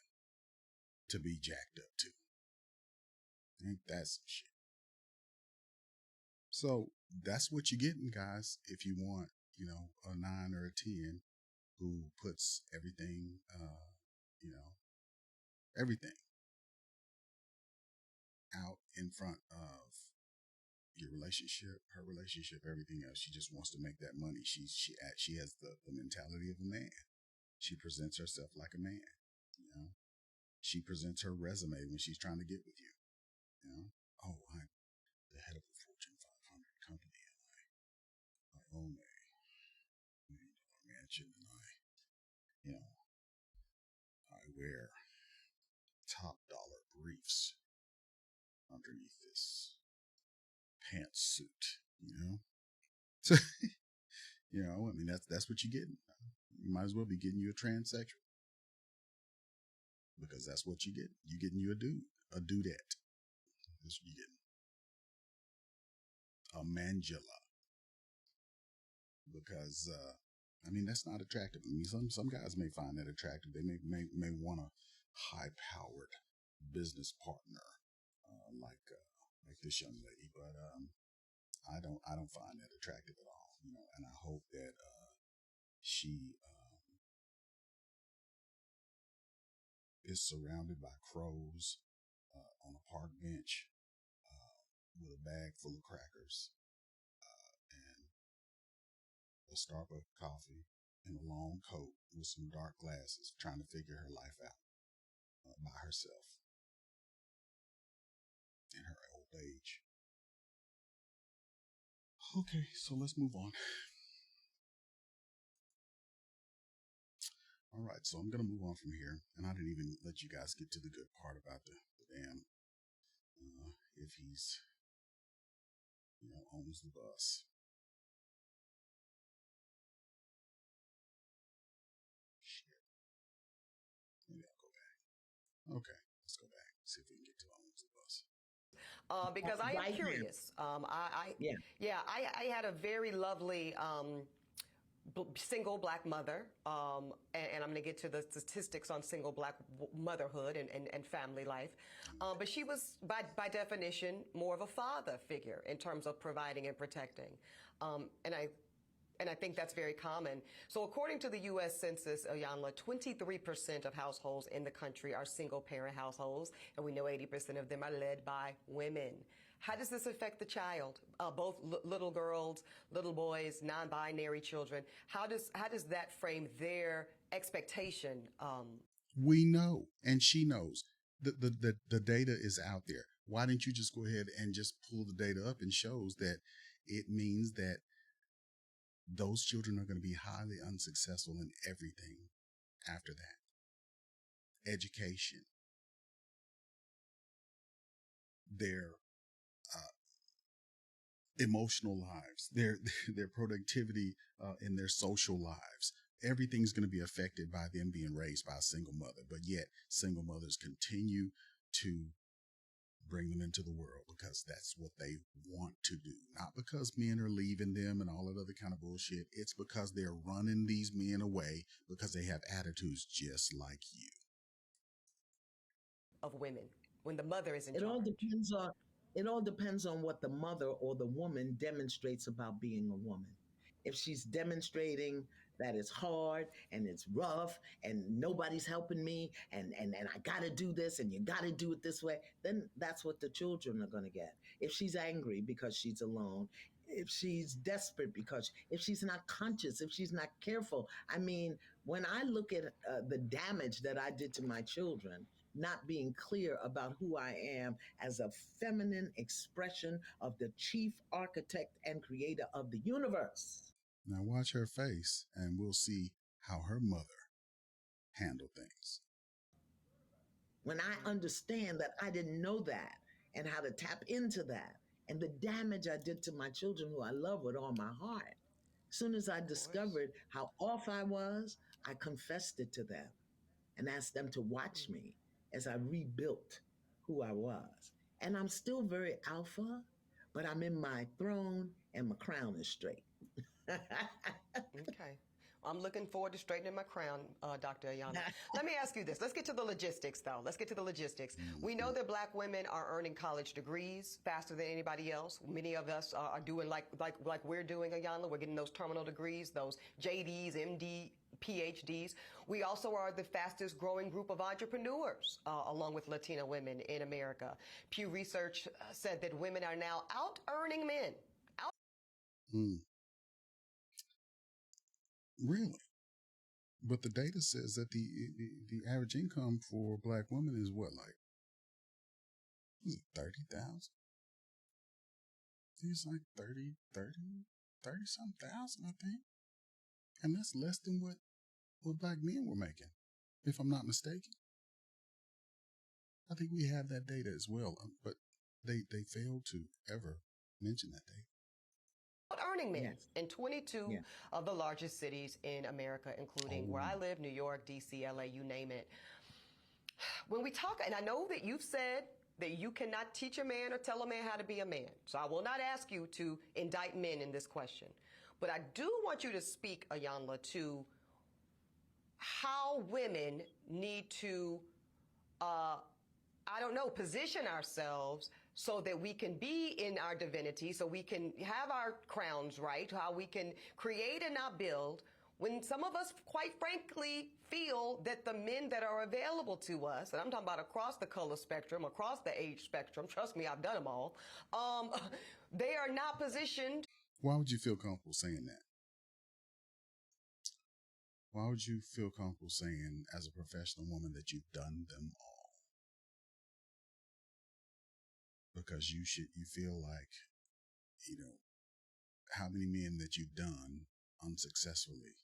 [SPEAKER 3] to be jacked up too. Ain't that some shit? So that's what you're getting, guys, if you want, a 9 or a 10 who puts everything, everything out in front of your relationship, her relationship, everything else. She just wants to make that money. She has the mentality of a man. She presents herself like a man, She presents her resume when she's trying to get with you, Oh, I'm the head of a Fortune 500 company, and I own a $1 million mansion, and I wear top dollar briefs underneath this pantsuit, So, that's what you're getting. You might as well be getting you a transsexual because that's what you get. You're getting you a dudette. That's what you're getting. A Mangela. Because, that's not attractive. Some guys may find that attractive. They may want a high-powered business partner like this young lady, but I don't find that attractive at all. And I hope that she is surrounded by crows on a park bench with a bag full of crackers and a Starbucks coffee and a long coat with some dark glasses, trying to figure her life out by herself in her old age. Okay, so let's move on. All right, so I'm gonna move on from here, and I didn't even let you guys get to the good part about the damn if he's owns the bus. Shit. Maybe I'll go back. Okay, let's go back. See if we can get to owns the bus.
[SPEAKER 4] Because I am
[SPEAKER 5] Right now.
[SPEAKER 4] curious.
[SPEAKER 5] Yeah.
[SPEAKER 4] I had a very lovely single black mother, and I'm going to get to the statistics on single black motherhood and family life. But she was, by definition, more of a father figure in terms of providing and protecting. And I think that's very common. So according to the U.S. Census, Iyanla, 23% of households in the country are single-parent households, and we know 80% of them are led by women. How does this affect the child? Both little girls, little boys, non-binary children. How does that frame their expectation?
[SPEAKER 3] We know, and she knows. The data is out there. Why didn't you just go ahead and just pull the data up and shows that it means that those children are going to be highly unsuccessful in everything after that. Education, their emotional lives, their productivity in their social lives. Everything's going to be affected by them being raised by a single mother. But yet, single mothers continue to bring them into the world because that's what they want to do. Not because men are leaving them and all that other kind of bullshit. It's because they're running these men away because they have attitudes just like you.
[SPEAKER 4] Of women when the mother is in
[SPEAKER 5] It
[SPEAKER 4] charge.
[SPEAKER 5] all depends on what the mother or the woman demonstrates about being a woman. If she's demonstrating that it's hard and it's rough and nobody's helping me and I gotta do this and you gotta do it this way, then that's what the children are gonna get. If she's angry because she's alone, if she's desperate because if she's not conscious, if she's not careful. I mean, when I look at the damage that I did to my children, not being clear about who I am as a feminine expression of the chief architect and creator of the universe.
[SPEAKER 3] Now watch her face and we'll see how her mother handled things.
[SPEAKER 5] When I understand that I didn't know that and how to tap into that and the damage I did to my children who I love with all my heart. As soon as I discovered how off I was, I confessed it to them and asked them to watch me as I rebuilt who I was. And I'm still very alpha, but I'm in my throne and my crown is straight.
[SPEAKER 4] Okay. I'm looking forward to straightening my crown, Dr. Iyanla. Let me ask you this. Let's get to the logistics, though. Let's get to the logistics. We know that black women are earning college degrees faster than anybody else. Many of us are doing like we're doing, Iyanla. We're getting those terminal degrees, those JDs, MD, PhDs. We also are the fastest growing group of entrepreneurs, along with Latina women in America. Pew Research said that women are now out earning men.
[SPEAKER 3] Really? But the data says that the average income for black women is what, like, was it 30,000? It's like 30 some thousand, I think. And that's less than what black men were making, if I'm not mistaken. I think we have that data as well, but they failed to ever mention that data.
[SPEAKER 4] Earning men in 22 of the largest cities in America, including where I live, New York, DC, LA, you name it. When we talk, and I know that you've said that you cannot teach a man or tell a man how to be a man. So I will not ask you to indict men in this question. But I do want you to speak, Iyanla, to how women need to, position ourselves so that we can be in our divinity, so we can have our crowns right, how we can create and not build, when some of us, quite frankly, feel that the men that are available to us, and I'm talking about across the color spectrum, across the age spectrum, trust me, I've done them all, they are not positioned.
[SPEAKER 3] Why would you feel comfortable saying that? Why would you feel comfortable saying, as a professional woman, that you've done them all? Because you feel like, how many men that you've done unsuccessfully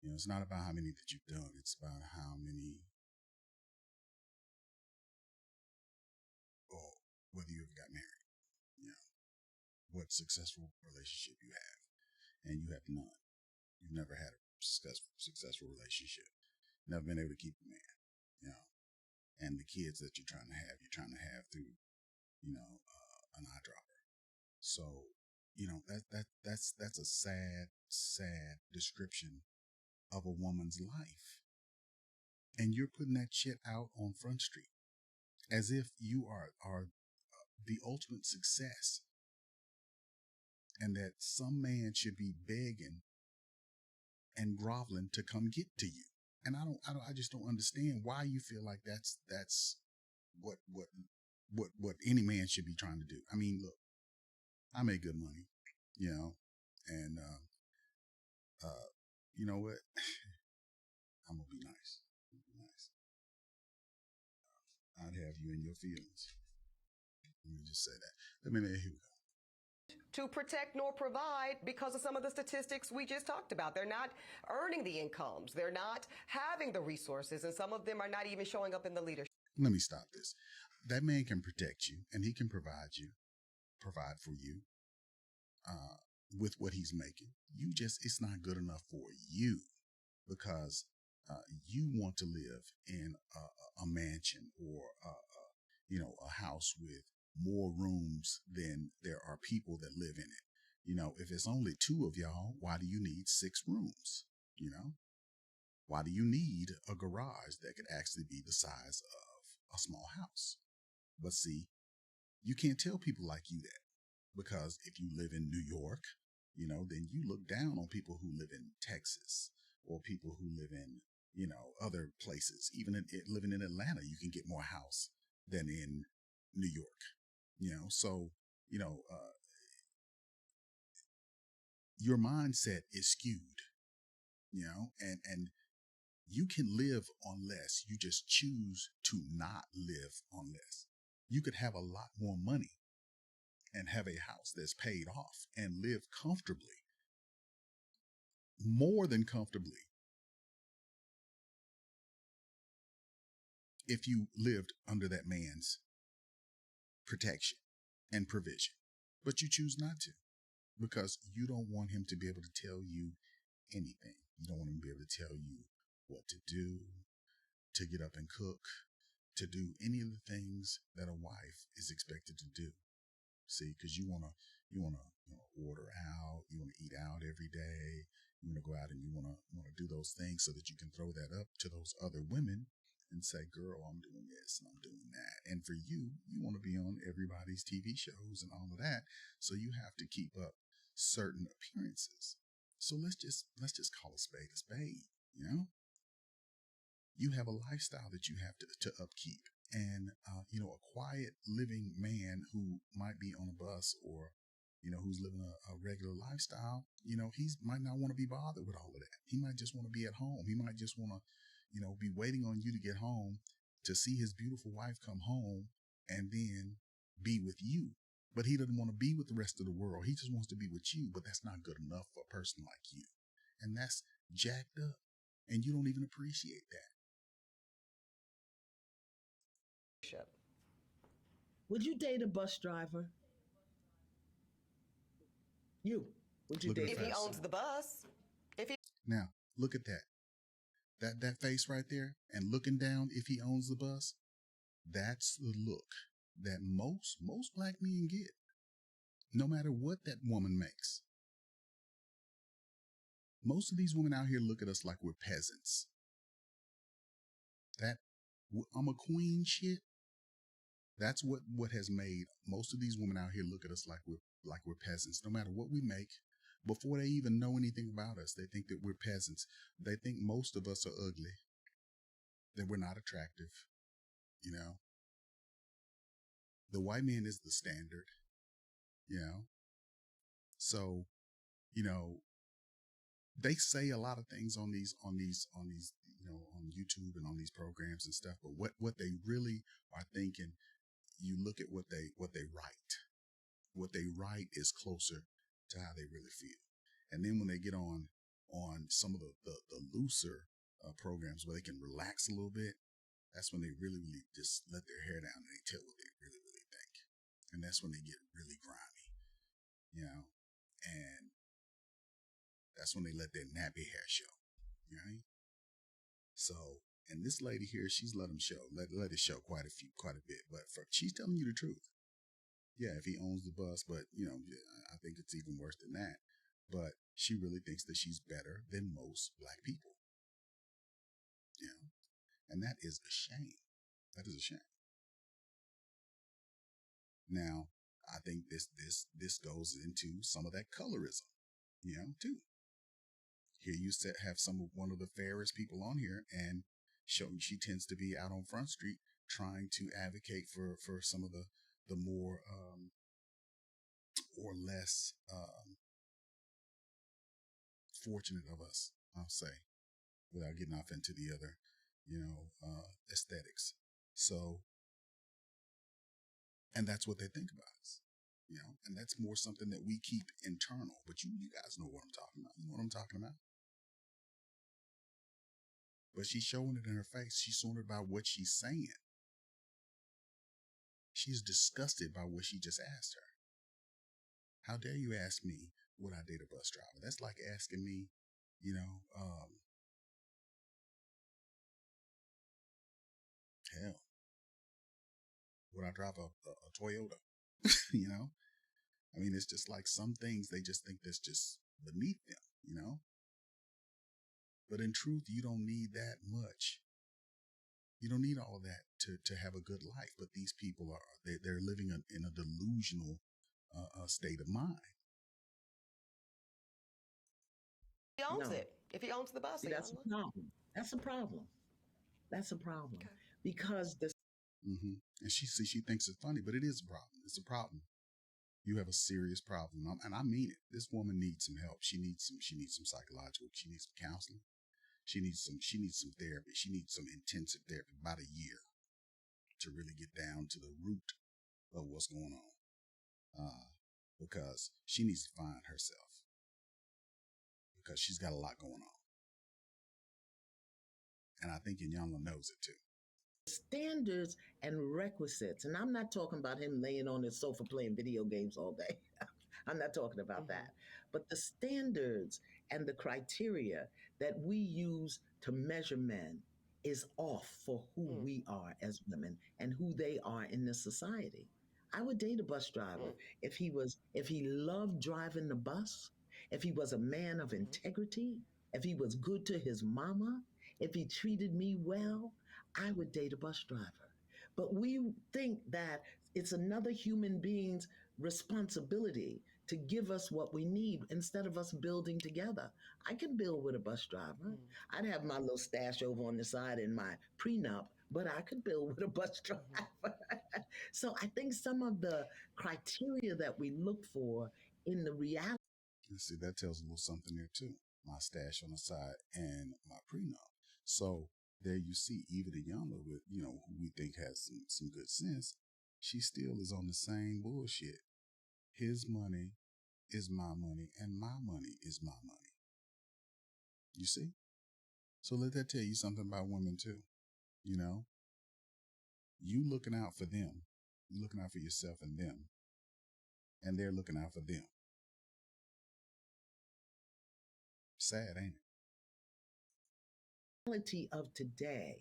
[SPEAKER 3] You know, it's not about how many that you've done. It's about how many, or whether you ever got married. You know, what successful relationship you have, and you have none. You've never had a successful relationship. Never been able to keep a man. You know, and the kids that you're trying to have through, you know, an eyedropper. So, you know, that's a sad description of a woman's life. And you're putting that shit out on Front Street as if you are the ultimate success, and that some man should be begging and groveling to come get to you. And I just don't understand why you feel like that's what any man should be trying to do. I mean, look, I make good money, you know, and you know what? I'm gonna be nice. I'd have you in your feelings. Let me just say that. Here we go.
[SPEAKER 4] To protect nor provide because of some of the statistics we just talked about. They're not earning the incomes. They're not having the resources, and some of them are not even showing up in the leadership.
[SPEAKER 3] Let me stop this. That man can protect you, and he can provide for you with what he's making. It's not good enough for you, because you want to live in a mansion or a house with more rooms than there are people that live in it. You know, if it's only 2 of y'all, why do you need 6 rooms? You know, why do you need a garage that could actually be the size of a small house? But see, you can't tell people like you that, because if you live in New York, you know, then you look down on people who live in Texas, or people who live in, you know, other places. Even living in Atlanta, you can get more house than in New York. You know, so, you know, your mindset is skewed, you know, and you can live on less. You just choose to not live on less. You could have a lot more money and have a house that's paid off and live comfortably, more than comfortably, if you lived under that man's protection and provision. But you choose not to, because you don't want him to be able to tell you anything. You don't want him to be able to tell you what to do, to get up and cook, to do any of the things that a wife is expected to do. See, because you wanna order out, you wanna eat out every day, you wanna go out and you wanna do those things so that you can throw that up to those other women and say, girl, I'm doing this and I'm doing that. And for you, you want to be on everybody's TV shows and all of that, so you have to keep up certain appearances. So let's just call a spade, you know? You have a lifestyle that you have to upkeep. And, a quiet living man who might be on a bus, or, you know, who's living a regular lifestyle, you know, might not want to be bothered with all of that. He might just want to be at home. He might just want to, you know, be waiting on you to get home to see his beautiful wife come home and then be with you. But he doesn't want to be with the rest of the world. He just wants to be with you. But that's not good enough for a person like you. And that's jacked up. And you don't even appreciate that.
[SPEAKER 5] Would you date a bus driver? Would you date
[SPEAKER 4] if he owns the bus?
[SPEAKER 3] Now, look at that. That face right there, and looking down, if he owns the bus, that's the look that most black men get, no matter what that woman makes. Most of these women out here look at us like we're peasants. That I'm a queen shit, that's what has made most of these women out here look at us like we're peasants. No matter what we make, before they even know anything about us, they think that we're peasants. They think most of us are ugly, that we're not attractive, you know. The white man is the standard, you know. So, you know, they say a lot of things on these, you know, on YouTube and on these programs and stuff. But what they really are thinking, you look at what they write. What they write is closer to how they really feel. And then when they get on on some of the looser programs where they can relax a little bit, that's when they really, really just let their hair down and they tell what they really, really think. And that's when they get really grimy, you know, and that's when they let their nappy hair show, right? So, and this lady here, she's let him show, let it show quite a bit, but she's telling you the truth. Yeah, if he owns the bus, but you know, I think it's even worse than that. But she really thinks that she's better than most Black people. You know, and that is a shame. That is a shame. Now, I think this goes into some of that colorism, you know, too. Here you have one of the fairest people on here, and she tends to be out on Front Street trying to advocate for some of the more or less fortunate of us, I'll say, without getting off into the other, you know, aesthetics. So, and that's what they think about us, you know, and that's more something that we keep internal. But you guys know what I'm talking about. You know what I'm talking about. But she's showing it in her face. She's showing it by what she's saying. She's disgusted by what she just asked her. How dare you ask me would I date a bus driver? That's like asking me, you know, hell, would I drive a Toyota? You know? I mean, it's just like some things they just think that's just beneath them, you know? But in truth, you don't need that much. You don't need all of that to have a good life. But these people they're living in a delusional state of mind.
[SPEAKER 4] He owns
[SPEAKER 5] No.
[SPEAKER 4] it. If he owns the bus,
[SPEAKER 5] See, that's a problem. That's a problem. That's a problem. Okay. Because the
[SPEAKER 3] Mm-hmm. And she thinks it's funny, but it is a problem. It's a problem. You have a serious problem, and I mean it. This woman needs some help. She needs some psychological. She needs some counseling. She needs some therapy. She needs some intensive therapy, about a year, to really get down to the root of what's going on. Because she needs to find herself, because she's got a lot going on, and I think Iyanla knows it too.
[SPEAKER 5] standards and requisites, and I'm not talking about him laying on his sofa playing video games all day. I'm not talking about that. But the standards and the criteria that we use to measure men is off for who we are as women and who they are in this society. I would date a bus driver if he loved driving the bus, if he was a man of integrity, if he was good to his mama, if he treated me well, I would date a bus driver. But we think that it's another human being's responsibility to give us what we need instead of us building together. I can build with a bus driver. I'd have my little stash over on the side in my prenup, but I could build with a bus driver. So I think some of the criteria that we look for in the reality.
[SPEAKER 3] See, that tells a little something there too. My stash on the side and my prenup. So there you see, even Iyanla, with who we think has some good sense, she still is on the same bullshit. His money is my money, and my money is my money. You see? So let that tell you something about women too. You looking out for them. You looking out for yourself and them. And they're looking out for them. Sad, ain't it?
[SPEAKER 5] Reality of today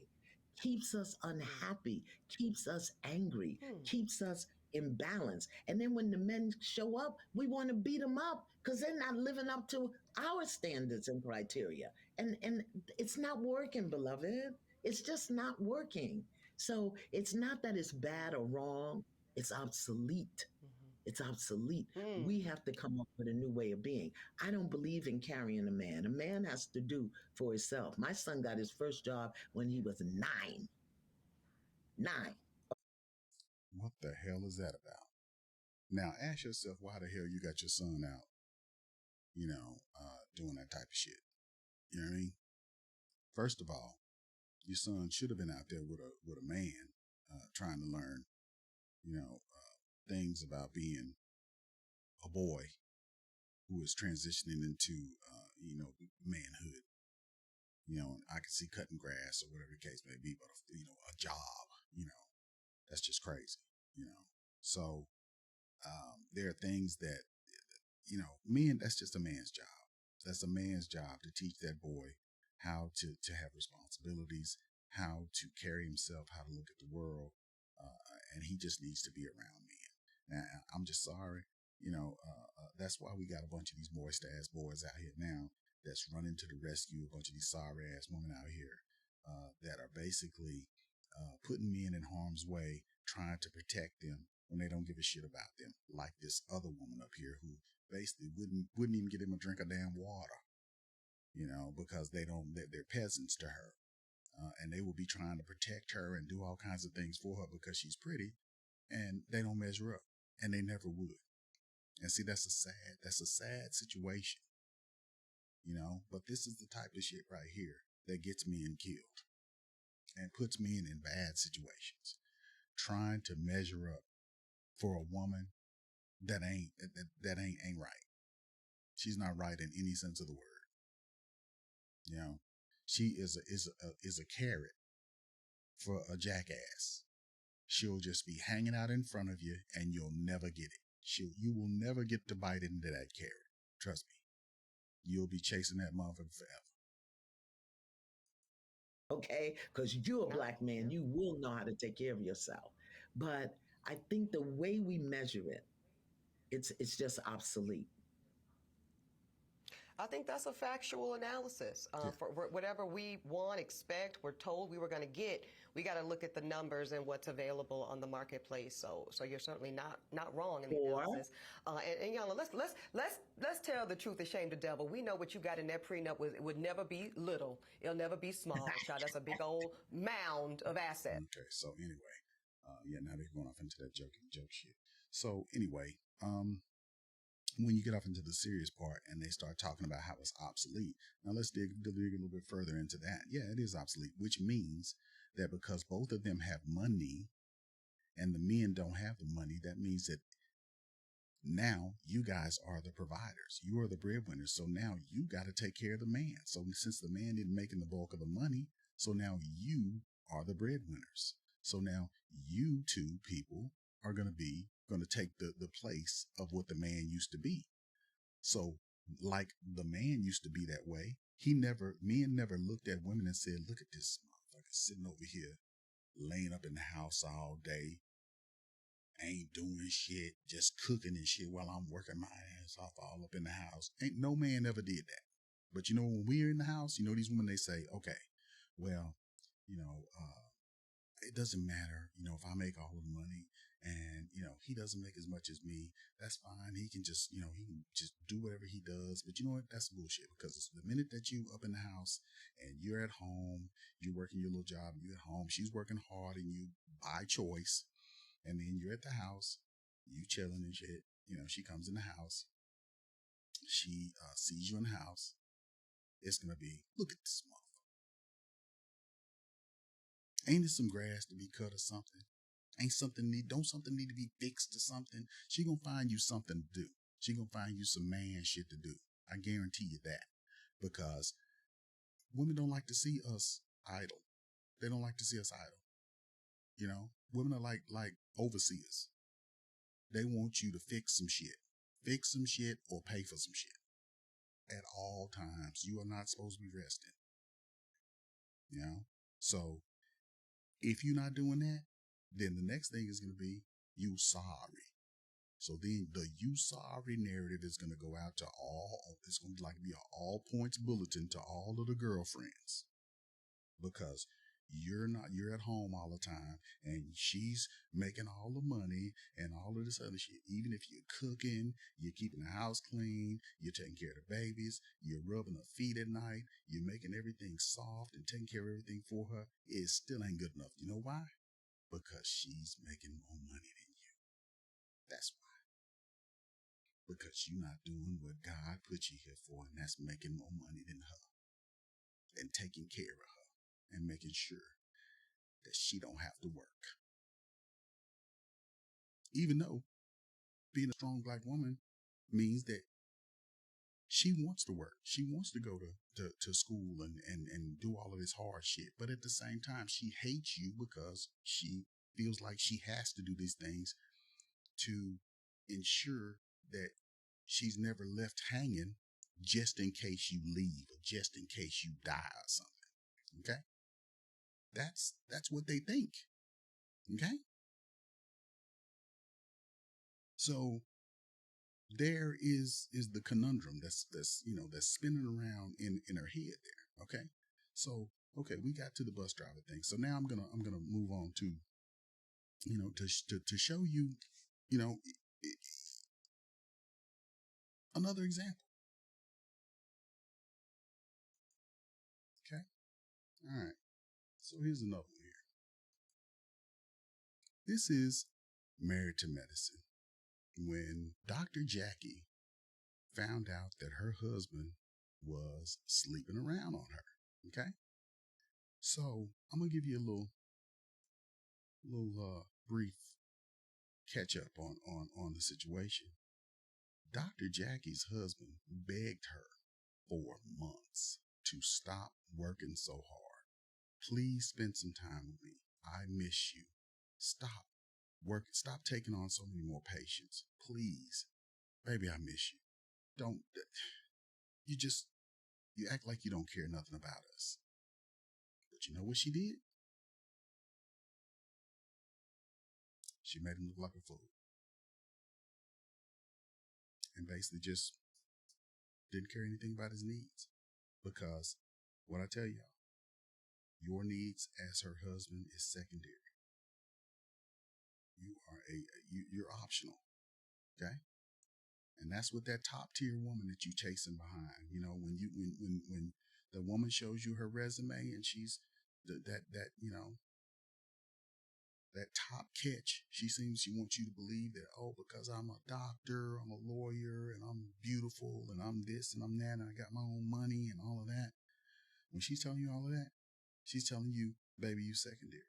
[SPEAKER 5] keeps us unhappy, keeps us angry, keeps us imbalanced. And then when the men show up, we want to beat them up because they're not living up to our standards and criteria. And it's not working, beloved. It's just not working. So it's not that it's bad or wrong, it's obsolete. It's obsolete. We have to come up with a new way of being. I don't believe in carrying a man. A man has to do for himself. My son got his first job when he was 9. 9.
[SPEAKER 3] What the hell is that about? Now ask yourself why the hell you got your son out, doing that type of shit. You know what I mean? First of all, your son should have been out there with a man, trying to learn, things about being a boy who is transitioning into manhood. I can see cutting grass or whatever the case may be, but a job, that's just crazy. So there are things that men. That's just a man's job. That's a man's job to teach that boy how to have responsibilities, how to carry himself, how to look at the world, and he just needs to be around men. Now, I'm just sorry. That's why we got a bunch of these moist ass boys out here now that's running to the rescue. A bunch of these sorry ass women out here that are basically putting men in harm's way, trying to protect them when they don't give a shit about them. Like this other woman up here who basically wouldn't even get him a drink of damn water, because they're peasants to her, and they will be trying to protect her and do all kinds of things for her because she's pretty, and they don't measure up, and they never would. And see, that's a sad situation, but this is the type of shit right here that gets men killed and puts men in bad situations, trying to measure up for a woman that ain't right. She's not right in any sense of the word. She is a carrot for a jackass. She'll just be hanging out in front of you, and you'll never get it. You will never get to bite into that carrot. Trust me. You'll be chasing that motherfucker forever.
[SPEAKER 5] Okay, because you're a black man, you will know how to take care of yourself. But I think the way we measure it, it's just obsolete.
[SPEAKER 4] I think that's a factual analysis. For whatever we want, expect, we're told we were going to get, we got to look at the numbers and what's available on the marketplace. So you're certainly not wrong in the analysis. And Iyanla, let's tell the truth and shame the devil. We know what you got in that prenup would never be little. It'll never be small, child. That's a big old mound of assets.
[SPEAKER 3] Okay, so anyway, now they're going off into that joke shit. So anyway, when you get off into the serious part and they start talking about how it's obsolete. Now let's dig a little bit further into that. Yeah, it is obsolete, which means that because both of them have money and the men don't have the money, that means that now you guys are the providers. You are the breadwinners. So now you got to take care of the man. So since the man isn't making the bulk of the money, so now you are the breadwinners. So now you two people are going to take the place of what the man used to be. So like the man used to be that way, men never looked at women and said, look at this motherfucker sitting over here, laying up in the house all day, ain't doing shit, just cooking and shit while I'm working my ass off all up in the house. Ain't no man ever did that. But when we're in the house, these women, they say, okay, well, it doesn't matter, if I make all the money and, he doesn't make as much as me, that's fine. He can just, he can just do whatever he does. But you know what? That's bullshit, because it's the minute that you up in the house and you're at home, you're working your little job, you're at home, she's working hard and you by choice, and then you're at the house, you chilling and shit, she comes in the house, she sees you in the house, it's going to be, look at this motherfucker. Ain't it some grass to be cut or something? Don't something need to be fixed or something? She gonna find you something to do. She gonna find you some man shit to do. I guarantee you that. Because women don't like to see us idle. They don't like to see us idle. Women are like overseers. They want you to fix some shit. Fix some shit or pay for some shit. At all times. You are not supposed to be resting. So if you're not doing that, then the next thing is going to be, you sorry. So then the you sorry narrative is going to go out to it's going to be an all points bulletin to all of the girlfriends. Because you're at home all the time and she's making all the money and all of this other shit. Even if you're cooking, you're keeping the house clean, you're taking care of the babies, you're rubbing her feet at night, you're making everything soft and taking care of everything for her, it still ain't good enough. You know why? Because she's making more money than you. That's why. Because you're not doing what God put you here for, and that's making more money than her and taking care of her and making sure that she don't have to work. Even though being a strong black woman means that She wants to work. She wants to go to school and do all of this hard shit. But at the same time, she hates you because she feels like she has to do these things to ensure that she's never left hanging just in case you leave or just in case you die or something. Okay? That's what they think. Okay? So there is the conundrum that's spinning around in her head there. Okay? So okay, we got to the bus driver thing. So now I'm gonna move on to to show you another example. Okay? All right. So here's another one here. This is Married to Medicine. When Dr. Jackie found out that her husband was sleeping around on her. Okay? So I'm gonna give you a little brief catch up on the situation. Dr. Jackie's husband begged her for months to stop working so hard. Please spend some time with me. I miss you. Stop working. Stop taking on so many more patients. Please. Baby, I miss you. Don't, you act like you don't care nothing about us. But you know what she did? She made him look like a fool. And basically just didn't care anything about his needs. Because what I tell y'all, your needs as her husband is secondary. You're optional. Okay? And that's what that top tier woman that you chasing behind. When the woman shows you her resume and she's that top catch, she wants you to believe that, oh, because I'm a doctor, I'm a lawyer, and I'm beautiful, and I'm this and I'm that, and I got my own money and all of that. When she's telling you all of that, she's telling you, baby, you secondary.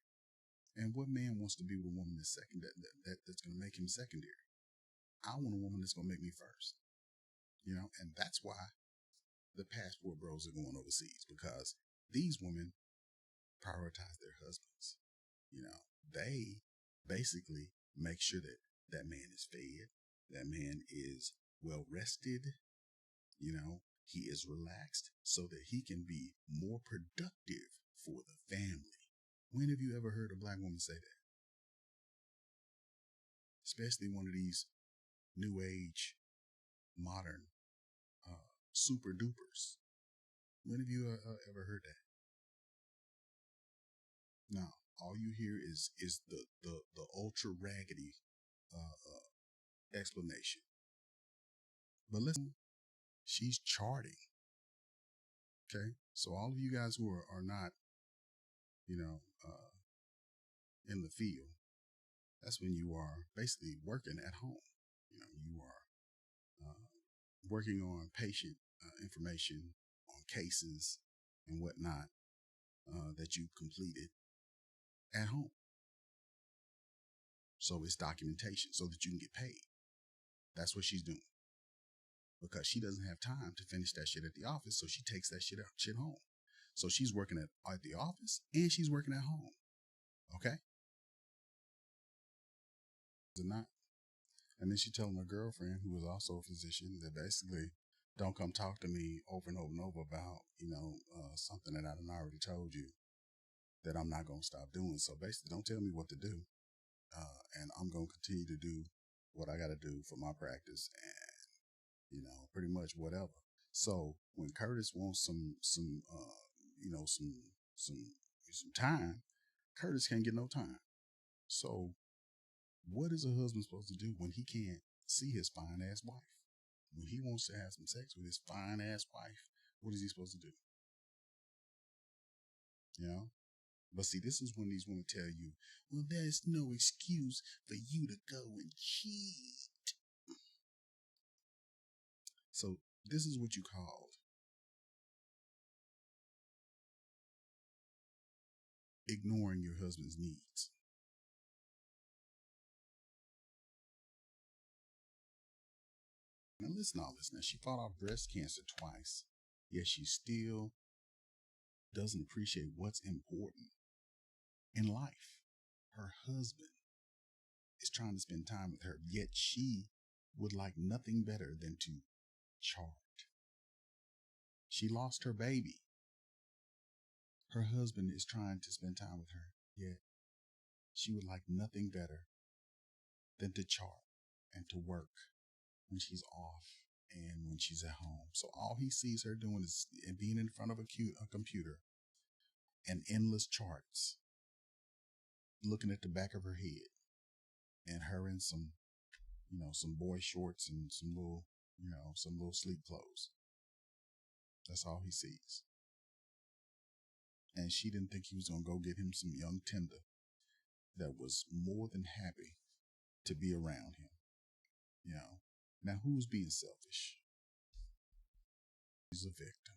[SPEAKER 3] And what man wants to be with a woman that's that's going to make him secondary? I want a woman that's going to make me first. And that's why the passport bros are going overseas, because these women prioritize their husbands. They basically make sure that that man is fed, that man is well rested, he is relaxed so that he can be more productive for the family. When have you ever heard a black woman say that? Especially one of these new age, modern, super dupers. When have you ever heard that? No, all you hear is the ultra raggedy explanation. But listen, she's charting. Okay, so all of you guys who are not, in the field, that's when you are basically working at home. You are working on patient information, on cases and whatnot that you've completed at home. So it's documentation so that you can get paid. That's what she's doing. Because she doesn't have time to finish that shit at the office, so she takes that shit home. So she's working at the office and she's working at home. Okay? Is it not? And then she telling her girlfriend, who is also a physician, that basically don't come talk to me over and over and over about, something that I done already told you that I'm not going to stop doing. So basically don't tell me what to do. And I'm going to continue to do what I got to do for my practice and, pretty much whatever. So when Curtis wants some time, Curtis can't get no time. So what is a husband supposed to do when he can't see his fine ass wife? When he wants to have some sex with his fine ass wife, what is he supposed to do? But see, this is when these women tell you, well, there's no excuse for you to go and cheat. So this is what you called ignoring your husband's needs. And listen to all this now. She fought off breast cancer twice, yet she still doesn't appreciate what's important in life. Her husband is trying to spend time with her, yet she would like nothing better than to chart. She lost her baby. Her husband is trying to spend time with her, yet she would like nothing better than to chart and to work when she's off and when she's at home. So all he sees her doing is being in front of a computer and endless charts, looking at the back of her head, and her in some, some boy shorts and some little sleep clothes. That's all he sees. And she didn't think he was going to go get him some young tender that was more than happy to be around him. Now who's being selfish? She's a victim.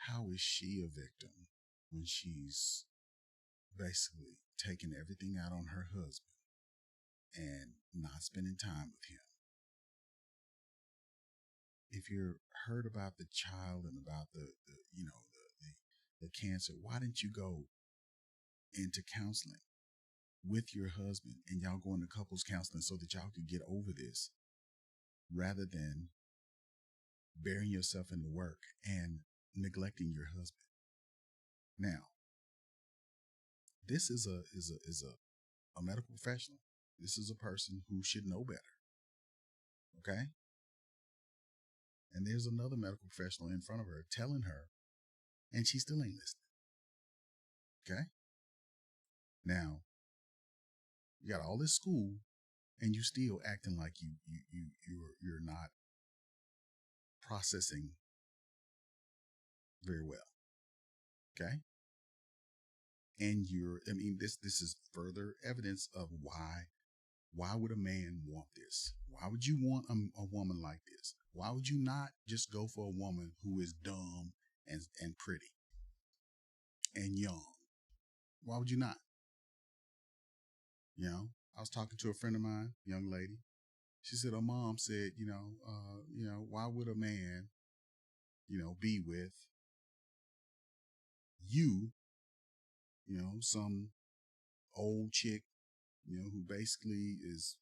[SPEAKER 3] How is she a victim when she's basically taking everything out on her husband and not spending time with him? If you're hurt about the child and about the cancer, why didn't you go into counseling with your husband and y'all go into couples counseling so that y'all could get over this, rather than burying yourself in the work and neglecting your husband? Now, this is a medical professional. This is a person who should know better. Okay? And there's another medical professional in front of her telling her, and she still ain't listening. Okay? Now, you got all this school, and you still acting like you're not processing very well. Okay? And this is further evidence of why would a man want this? Why would you want a woman like this? Why would you not just go for a woman who is dumb and pretty and young? Why would you not? I was talking to a friend of mine, young lady. She said her mom said, why would a man, be with you, some old chick, who basically is,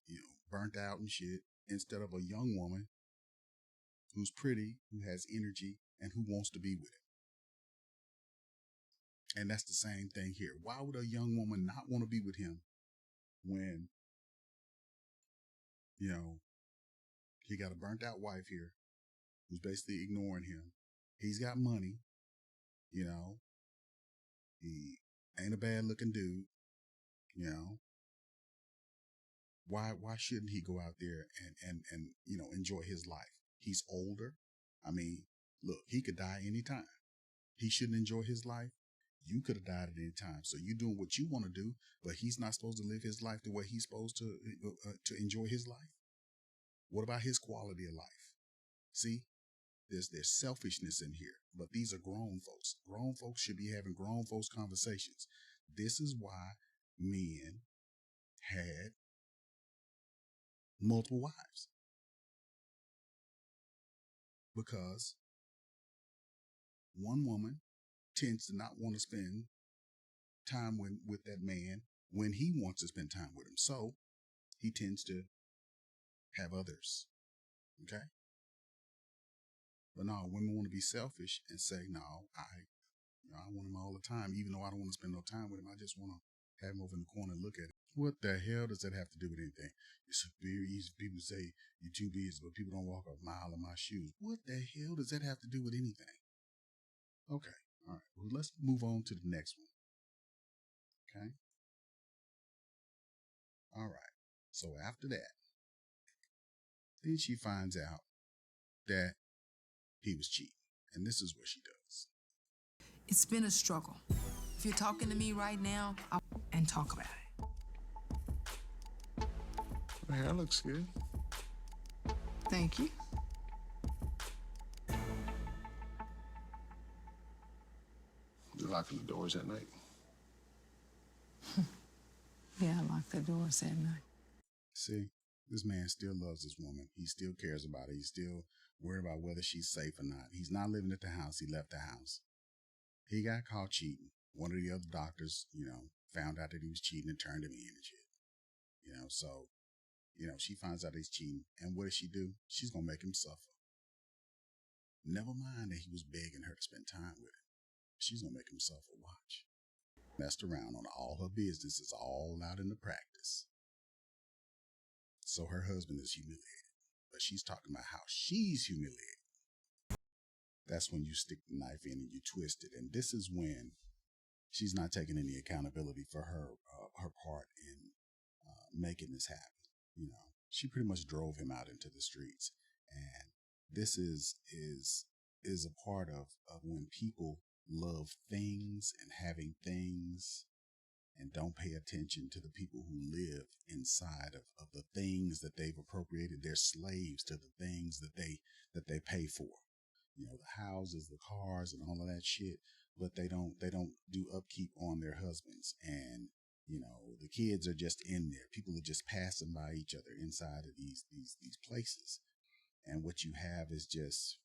[SPEAKER 3] burnt out and shit, instead of a young woman who's pretty, who has energy, and who wants to be with him. And that's the same thing here. Why would a young woman not want to be with him when, he got a burnt out wife here who's basically ignoring him? He's got money, he ain't a bad looking dude, Why shouldn't he go out there and enjoy his life? He's older. I mean, look, he could die anytime. He shouldn't enjoy his life. You could have died at any time. So you're doing what you want to do, but he's not supposed to live his life the way he's supposed to enjoy his life. What about his quality of life? See, there's selfishness in here, but these are grown folks. Grown folks should be having grown folks conversations. This is why men had multiple wives, because one woman tends to not want to spend time with that man when he wants to spend time with him. So he tends to have others. Okay? But no, women want to be selfish and say, no, I want him all the time, even though I don't want to spend no time with him. I just want to have him over in the corner and look at him. What the hell does that have to do with anything? It's very easy for people to say you're too busy, but people don't walk a mile in my shoes. What the hell does that have to do with anything? Okay. All right. Well, let's move on to the next one. Okay. All right. So after that, then she finds out that he was cheating. And this is what she does.
[SPEAKER 7] It's been a struggle. If you're talking to me right now, and talk about it.
[SPEAKER 8] My hair looks good.
[SPEAKER 7] Thank you.
[SPEAKER 8] You locking the doors at night?
[SPEAKER 7] Yeah, I lock the doors at night.
[SPEAKER 3] See, This man still loves this woman. He still cares about her. He's still worried about whether she's safe or not. He's not living at the house. He left the house. He got caught cheating. One of the other doctors, found out that he was cheating and turned him in and shit. So, she finds out he's cheating. And what does she do? She's going to make him suffer. Never mind that he was begging her to spend time with him. She's going to make him suffer. Watch. Messed around on all her business. It's all out in the practice. So her husband is humiliated. But she's talking about how she's humiliated. That's when you stick the knife in and you twist it. And this is when she's not taking any accountability for her part in making this happen. She pretty much drove him out into the streets. And this is a part of when people love things and having things and don't pay attention to the people who live inside of the things that they've appropriated. They're slaves to the things that they pay for. The houses, the cars, and all of that shit, but they don't do upkeep on their husbands. And, the kids are just in there. People are just passing by each other inside of these places. And what you have is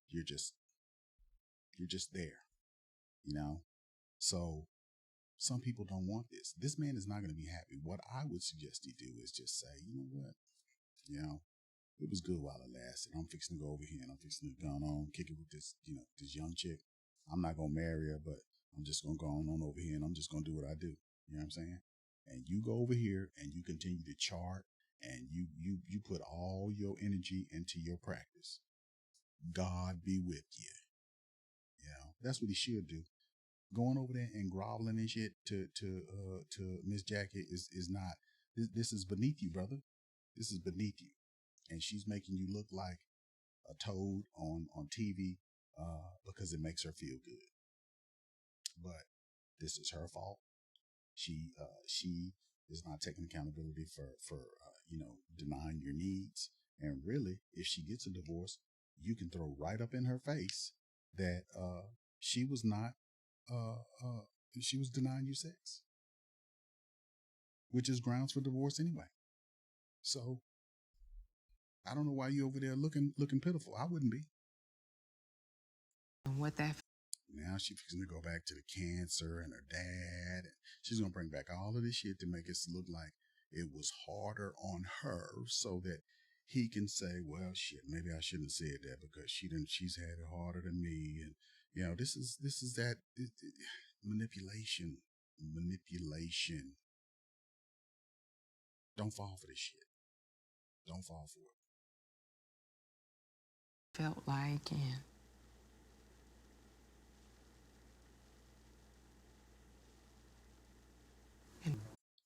[SPEAKER 3] you're just there, So some people don't want this. This man is not going to be happy. What I would suggest he do is just say, you know what? It was good while it lasted. I'm fixing to go over here and I'm fixing to go on, kick it with this, this young chick. I'm not going to marry her, but I'm just going to go on over here and I'm just going to do what I do. You know what I'm saying? And you go over here and you continue to chart and you put all your energy into your practice. God be with you. That's what he should do. Going over there and groveling and shit to Miss Jackie is not, this is beneath you, brother. This is beneath you. And she's making you look like a toad on TV because it makes her feel good. But this is her fault. She is not taking accountability for denying your needs. And really, if she gets a divorce, you can throw right up in her face that she was not she was denying you sex, which is grounds for divorce anyway. So I don't know why you over there looking pitiful. I wouldn't be.
[SPEAKER 7] And what that
[SPEAKER 3] now she's going to go back to the cancer and her dad. And she's going to bring back all of this shit to make it look like it was harder on her so that he can say, well, shit, maybe I shouldn't have said that because she's had it harder than me. And, this is that manipulation. Don't fall for this shit. Don't fall for it.
[SPEAKER 7] felt like and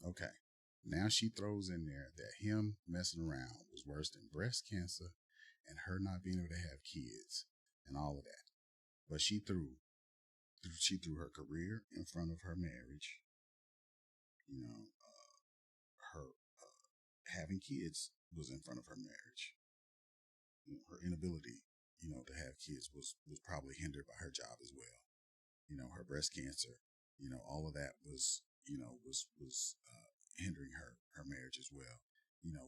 [SPEAKER 3] Okay. Now she throws in there that him messing around was worse than breast cancer and her not being able to have kids and all of that. But she threw her career in front of her marriage. Her having kids was in front of her marriage. Her inability, to have kids was probably hindered by her job as well. Her breast cancer, all of that was hindering her marriage as well.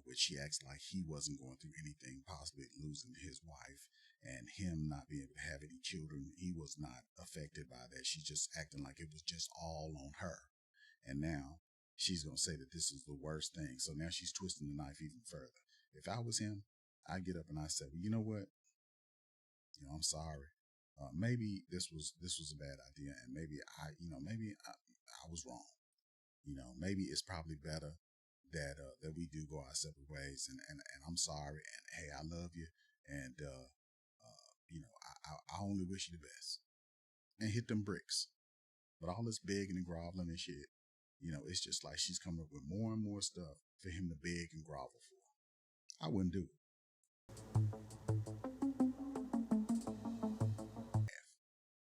[SPEAKER 3] Which she acts like he wasn't going through anything, possibly losing his wife and him not being able to have any children. He was not affected by that. She's just acting like it was just all on her. And now she's going to say that this is the worst thing. So now she's twisting the knife even further. If I was him, I'd get up and I'd say, well, you know what? I'm sorry. Maybe this was a bad idea. And maybe I was wrong. Maybe it's probably better that we do go our separate ways, and I'm sorry, and hey, I love you, and I only wish you the best, and hit them bricks. But all this begging and groveling and shit, it's just like she's coming up with more and more stuff for him to beg and grovel for. I wouldn't do it.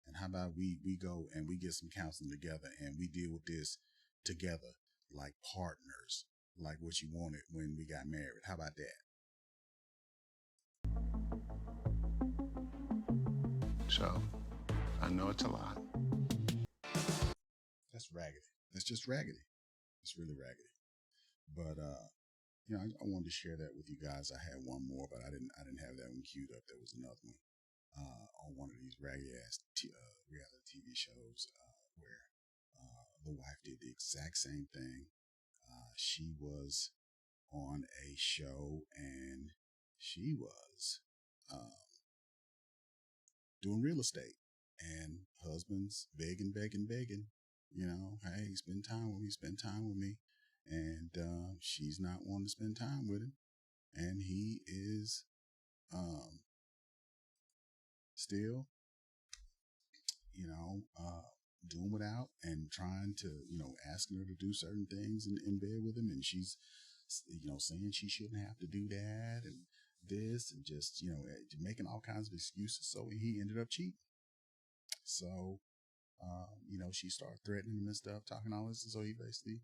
[SPEAKER 3] And how about we go and we get some counseling together and we deal with this together like partners, like what you wanted when we got married. How about that?
[SPEAKER 8] So, I know it's a lot.
[SPEAKER 3] That's raggedy. That's just raggedy. It's really raggedy. But, I wanted to share that with you guys. I had one more, but I didn't have that one queued up. There was another one on one of these ragged ass reality TV shows where the wife did the exact same thing. She was on a show and she was doing real estate, and husband's begging, hey, spend time with me. And she's not wanting to spend time with him. And he is still, doing without and trying to, asking her to do certain things in bed with him. And she's, saying she shouldn't have to do that and this and just, making all kinds of excuses. So he ended up cheating. So, she started threatening him and stuff, talking all this. And so he basically,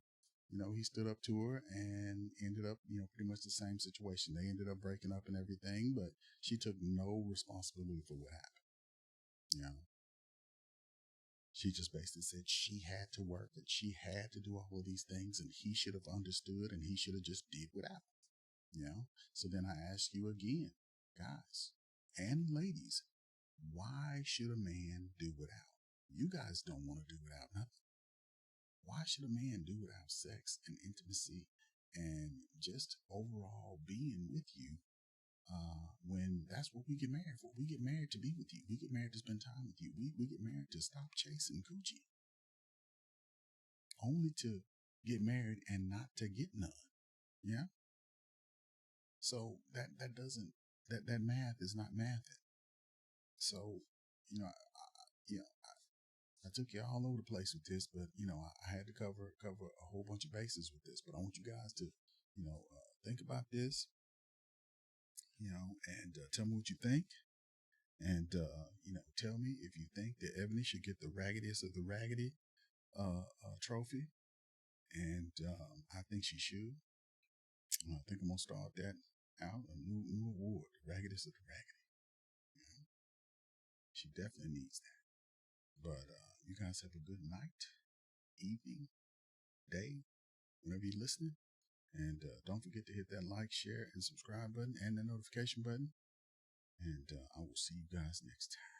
[SPEAKER 3] he stood up to her and ended up, pretty much the same situation. They ended up breaking up and everything, but she took no responsibility for what happened. She just basically said she had to work and she had to do all of these things and he should have understood and he should have just did without. So then I ask you again, guys and ladies, why should a man do without? You guys don't want to do without nothing. Why should a man do without sex and intimacy and just overall being with you when that's what we get married for? We get married to be with you. We get married to spend time with you. We get married to stop chasing coochie. Only to get married and not to get none. Yeah? So that math is not mathing. So, I took you all over the place with this, but I had to cover a whole bunch of bases with this. But I want you guys to, think about this, and tell me what you think, and tell me if you think that Ebony should get the raggediest of the raggedy trophy, and I think she should. I think I'm gonna start that out, a new award, the raggediest of the raggedy. She definitely needs that. But you guys have a good night, evening, day, whenever you're listening. And don't forget to hit that like, share, and subscribe button and the notification button. And I will see you guys next time.